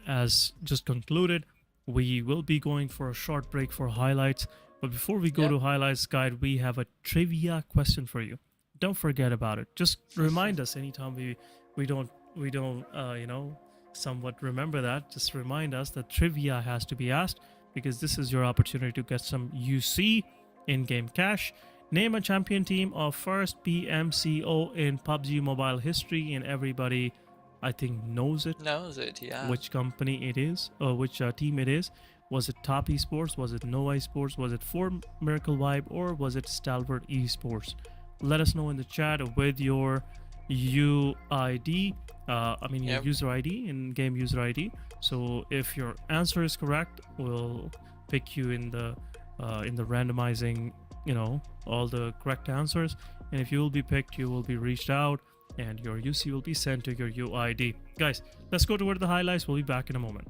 as just concluded. We will be going for a short break for highlights. But before we go to highlights guide, we have a trivia question for you. Don't forget about it. Just remind us anytime we don't somewhat remember that. Just remind us that trivia has to be asked, because this is your opportunity to get some UC in-game cash. Name a champion team of first PMCO in PUBG Mobile history, and everybody, I think, knows it, yeah. which company it is, or which team it is. Was it Top Esports? Was it Nova Esports? Was it For Miracle Vibe? Or was it Stalwart Esports? Let us know in the chat with your UID. Your user ID, in-game user ID. So if your answer is correct, we'll pick you in the randomizing, all the correct answers. And if you will be picked, you will be reached out and your UC will be sent to your UID. Guys, let's go toward the highlights. We'll be back in a moment.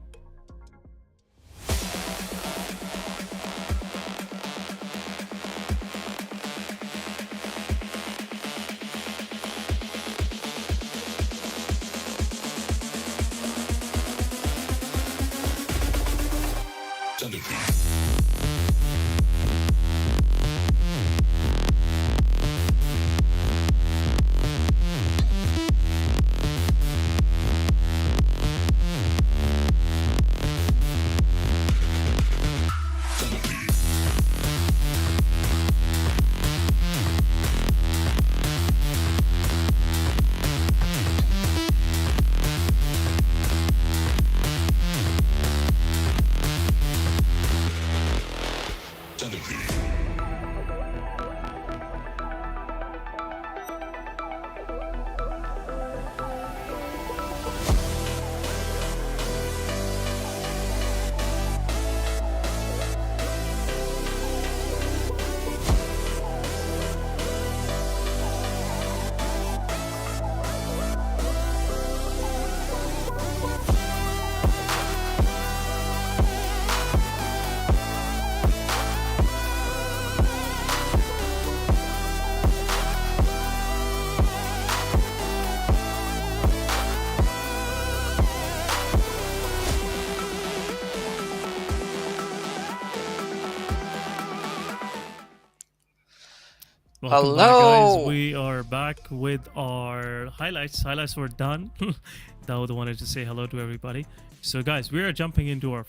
Welcome back, guys. We are back with our highlights. Highlights were done. Dawood wanted to say hello to everybody. So, guys, we are jumping into our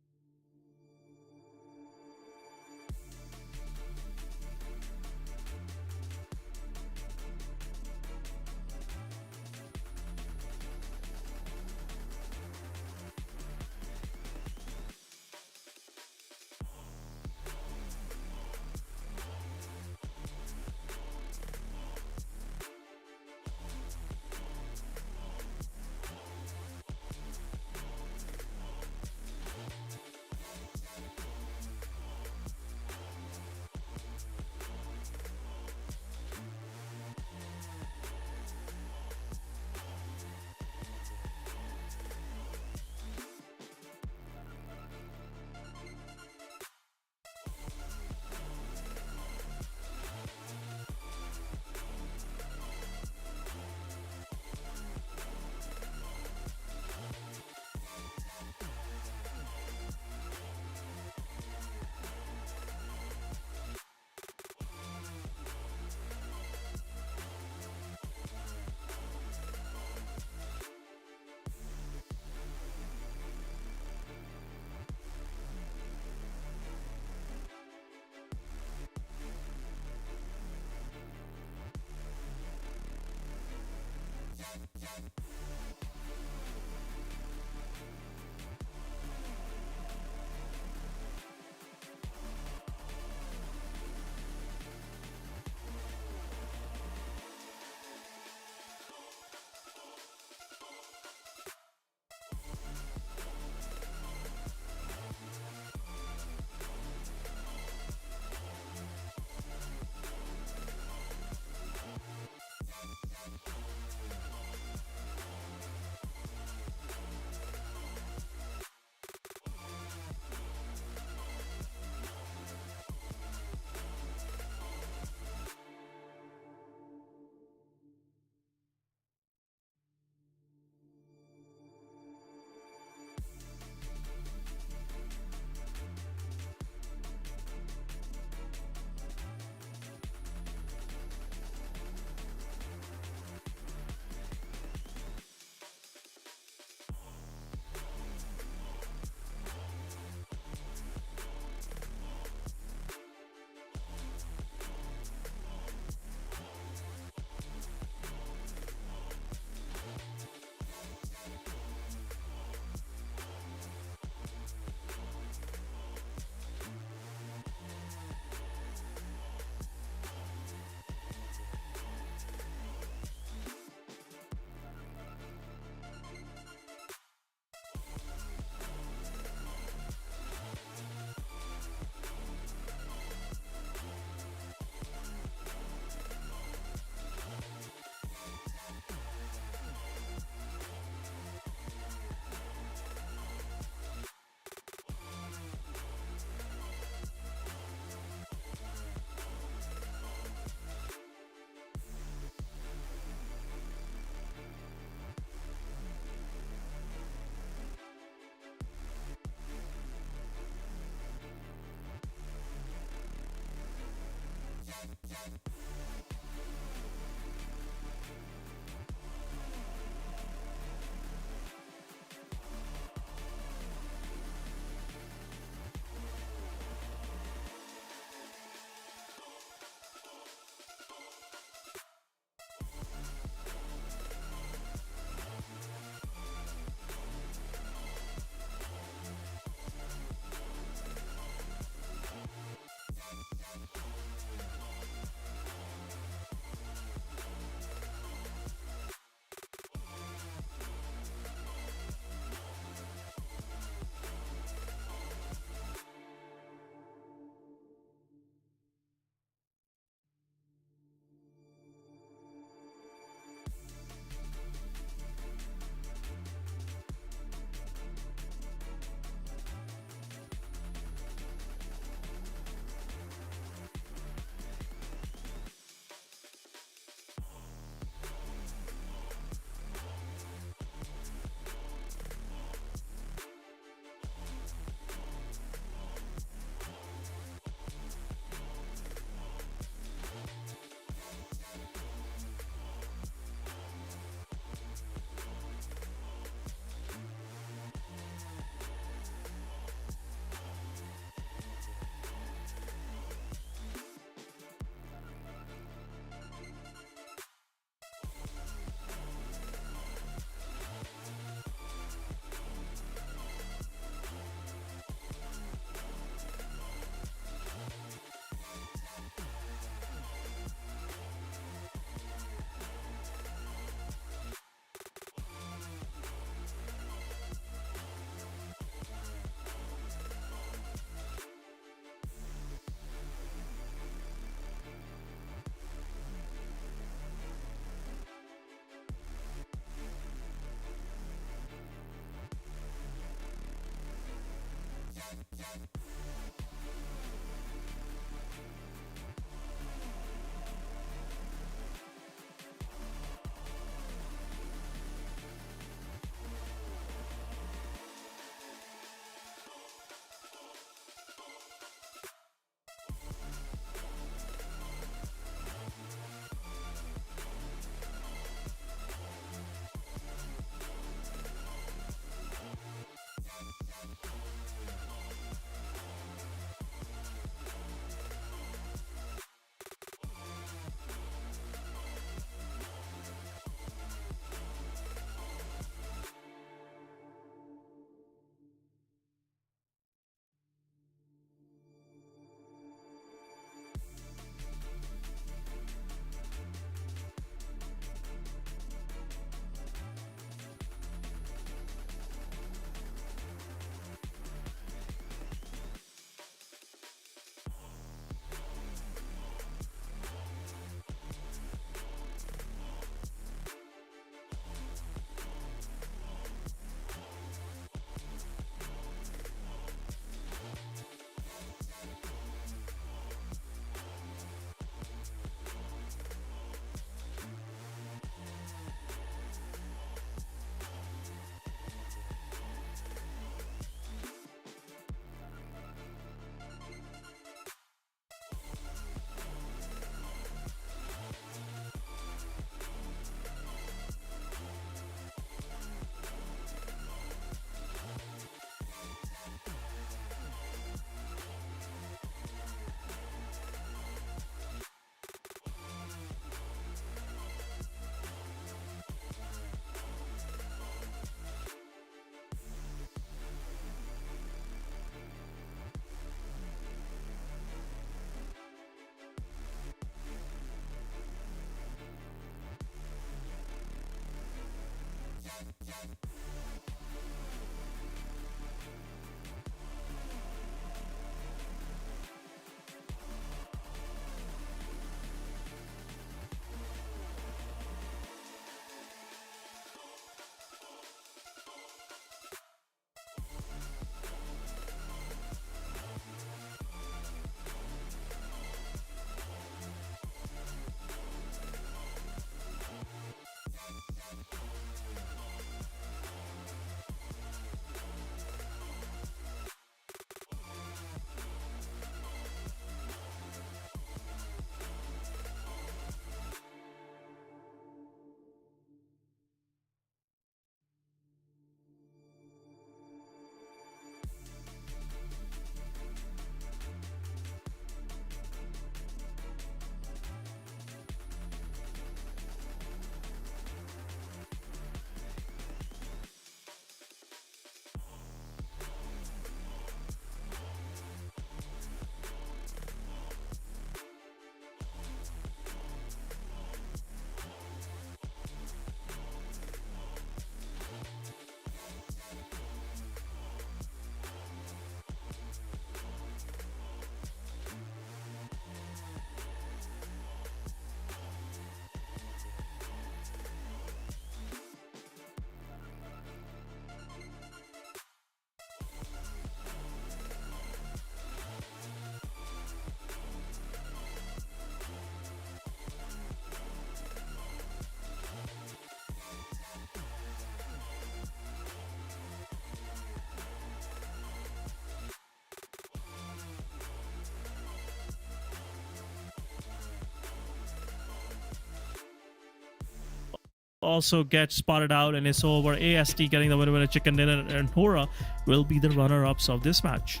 Also get spotted out, and it's over. AST getting the winner with a chicken dinner, and Horaa will be the runner-ups of this match.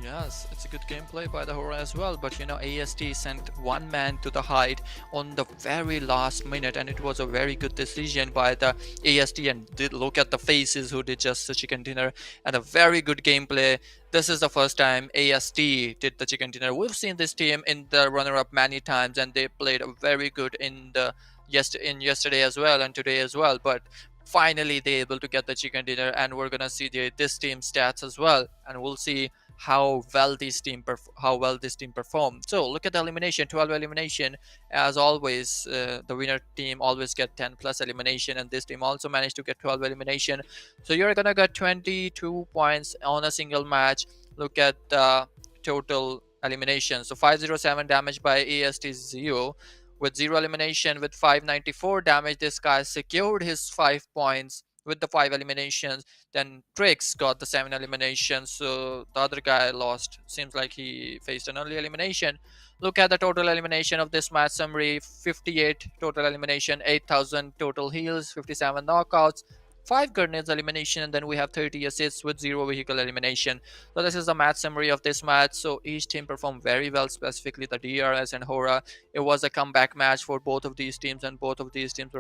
Yes, it's a good gameplay by the Horaa as well, but you know, AST sent one man to the hide on the very last minute, and it was a very good decision by the AST. And did look at the faces who did just the chicken dinner, and a very good gameplay. This is the first time AST did the chicken dinner. We've seen this team in the runner-up many times, and they played very good in the yesterday as well and today as well. But finally, they're able to get the chicken dinner, and we're gonna see this team stats as well, and we'll see how well this team performed. So look at the elimination, 12 elimination. As always, the winner team always get 10 plus elimination, and this team also managed to get 12 elimination. So you're gonna get 22 points on a single match. look at the total elimination. So 507 damage by AST0 with 0 elimination. With 594 damage, this guy secured his 5 points with the 5 eliminations. Then Trix got the 7 eliminations, so the other guy lost. Seems like he faced an early elimination. Look at the total elimination of this match summary: 58 total elimination, 8,000 total heals, 57 knockouts, 5 grenades elimination, and then we have 30 assists with 0 vehicle elimination. So this is the match summary of this match. So each team performed very well, specifically the DRS and Horaa. It was a comeback match for both of these teams, and both of these teams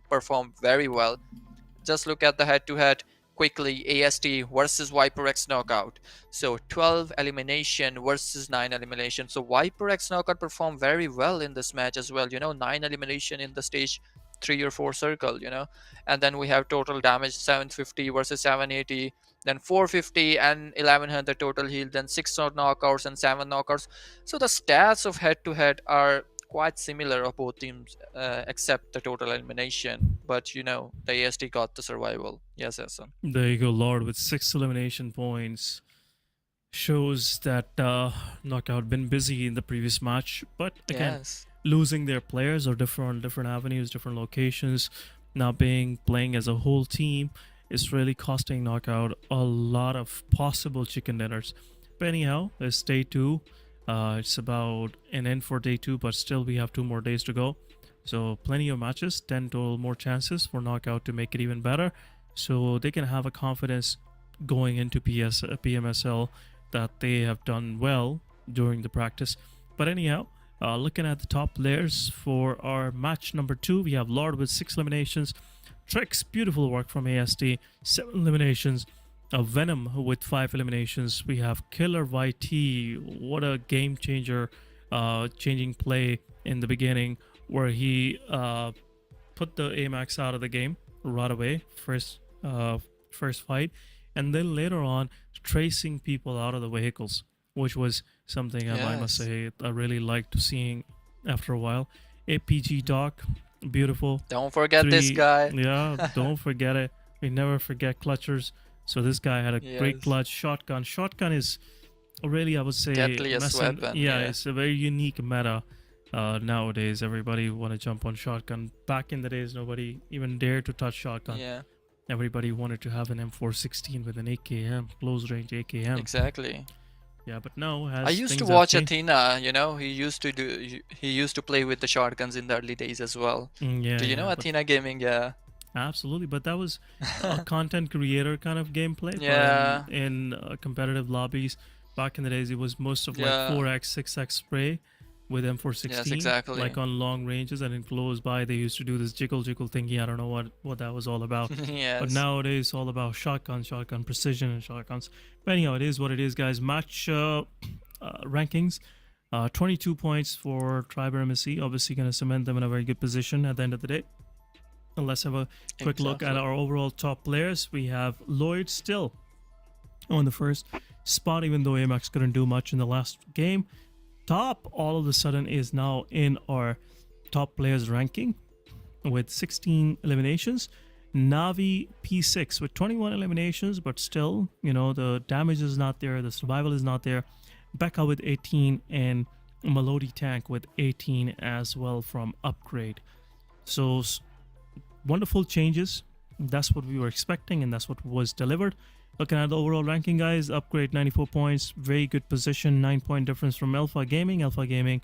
performed very well. Just look at the head-to-head quickly. AST versus ViperX knockout. So 12 elimination versus 9 elimination. So ViperX knockout performed very well in this match as well. 9 elimination in the stage 3 or 4 circle. And then we have total damage 750 versus 780. Then 450 and 1100 total heal. Then 6 knockouts and 7 knockouts. So the stats of head-to-head are quite similar of both teams, except the total elimination. But the AST got the survival. Yes, Hassan. There you go, Lord, with 6 elimination points. Shows that Knockout been busy in the previous match, but again, Yes. losing their players or different avenues, different locations, now playing as a whole team is really costing Knockout a lot of possible chicken dinners. But anyhow, it's day 2. It's about an end for day 2, but still we have 2 more days to go. So plenty of matches, 10 total more chances for Knockout to make it even better. So they can have a confidence going into PMSL that they have done well during the practice. But anyhow, looking at the top players for our match number 2, we have Lord with 6 eliminations. Trix, beautiful work from AST, 7 eliminations. Venom with 5 eliminations. We have Killer YT. What a game changer, changing play in the beginning where he put the AMIX out of the game right away, first fight, and then later on tracing people out of the vehicles, which was something I must say I really liked seeing after a while. APG Doc, beautiful. Don't forget this guy. Yeah, don't forget it. We never forget clutchers. So this guy had a great clutch. Shotgun. Shotgun is really, I would say, deadliest weapon. Yeah, it's a very unique meta nowadays. Everybody want to jump on shotgun. Back in the days, nobody even dared to touch shotgun. Yeah. Everybody wanted to have an M416 with an AKM, close range AKM. Exactly. Yeah, but now I used to watch Athena. He used to play with the shotguns in the early days as well. Yeah. Do you know Athena Gaming? Yeah. Absolutely, but that was a content creator kind of gameplay. Yeah. In competitive lobbies, back in the days, it was most of like 4x, 6x spray with M416. Yes, exactly. Like on long ranges, and in close by, they used to do this jiggle thingy. I don't know what that was all about. Yes. But nowadays, it's all about shotgun precision and shotguns. But anyhow, it is what it is, guys. Match rankings. 22 points for Tribe Aromacy. Obviously, going to cement them in a very good position at the end of the day. And let's have a quick look at our overall top players. We have Lloyd still on the first spot, even though AMIX couldn't do much in the last game. Top all of a sudden is now in our top players ranking with 16 eliminations. Navi P6 with 21 eliminations, but still, the damage is not there, the survival is not there. Becca with 18 and Melody Tank with 18 as well from Upgrade. So wonderful changes. That's what we were expecting, and that's what was delivered. Looking at the overall ranking, guys, Upgrade 94 points, very good position, 9-point difference from Alpha Gaming. Alpha Gaming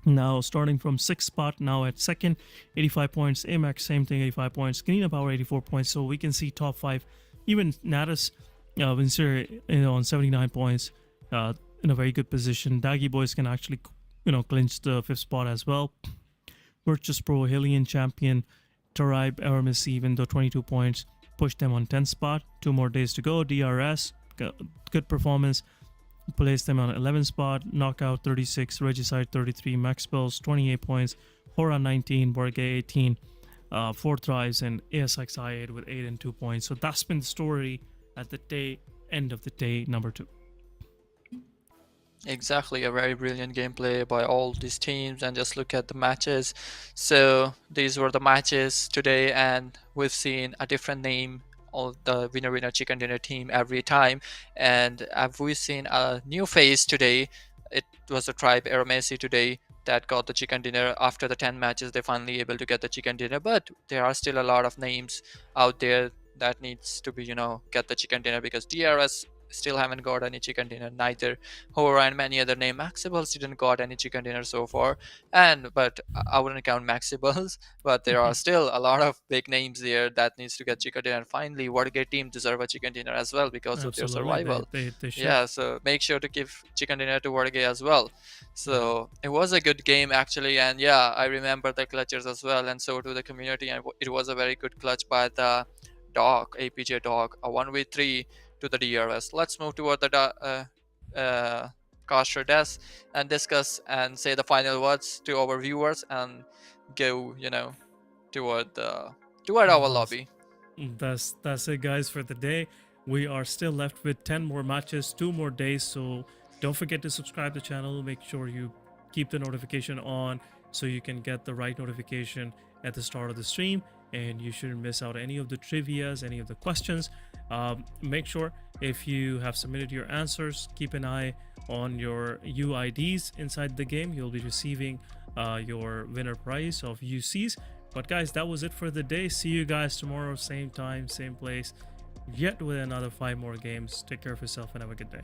now starting from 6th spot, now at 2nd, 85 points. AMIX, same thing, 85 points. Konina Power, 84 points. So we can see top 5. Even NATUS, VINCERE, on 79 points, in a very good position. Daggy Boys can actually, clinch the 5th spot as well. Virtus Pro, HELLION champion, Tribe Aromacy, even though 22 points, pushed them on 10th spot. 2 more days to go. DRS, good performance, placed them on 11th spot. Knockout 36, Regicide 33, MAXEBELS 28 points, Horaa 19, WarrGye 18, 4 tries, and ASi8 with 8 and 2 points. So that's been the story at the end of the day number 2. Exactly, a very brilliant gameplay by all these teams, and just look at the matches. So these were the matches today, and we've seen a different name all the winner chicken dinner team every time. And have we seen a new face today? It was the tribe Aromacy today that got the chicken dinner. After the 10 matches, they finally able to get the chicken dinner, but there are still a lot of names out there that needs to be, get the chicken dinner, because DRS still haven't got any chicken dinner, neither Horaa and many other name. Maxibels didn't got any chicken dinner so far, but I wouldn't count Maxibels, but there are still a lot of big names there that needs to get chicken dinner. And finally, WarrGye team deserve a chicken dinner as well because of their Absolutely, survival. they should. Yeah, so make sure to give chicken dinner to WarrGye as well. So it was a good game actually, and yeah, I remember the clutches as well, and so do the community, and it was a very good clutch by the dog, APJ dog, a 1v3 to the DRS. Let's move toward the caster desk and discuss and say the final words to our viewers and go, toward our lobby. That's it, guys, for the day. We are still left with 10 more matches, 2 more days, so don't forget to subscribe to the channel. Make sure you keep the notification on so you can get the right notification at the start of the stream, and you shouldn't miss out any of the trivias, any of the questions. Make sure if you have submitted your answers, keep an eye on your UIDs inside the game. You'll be receiving your winner prize of UCs. But guys, that was it for the day. See you guys tomorrow, same time, same place, yet with another 5 more games. Take care of yourself and have a good day.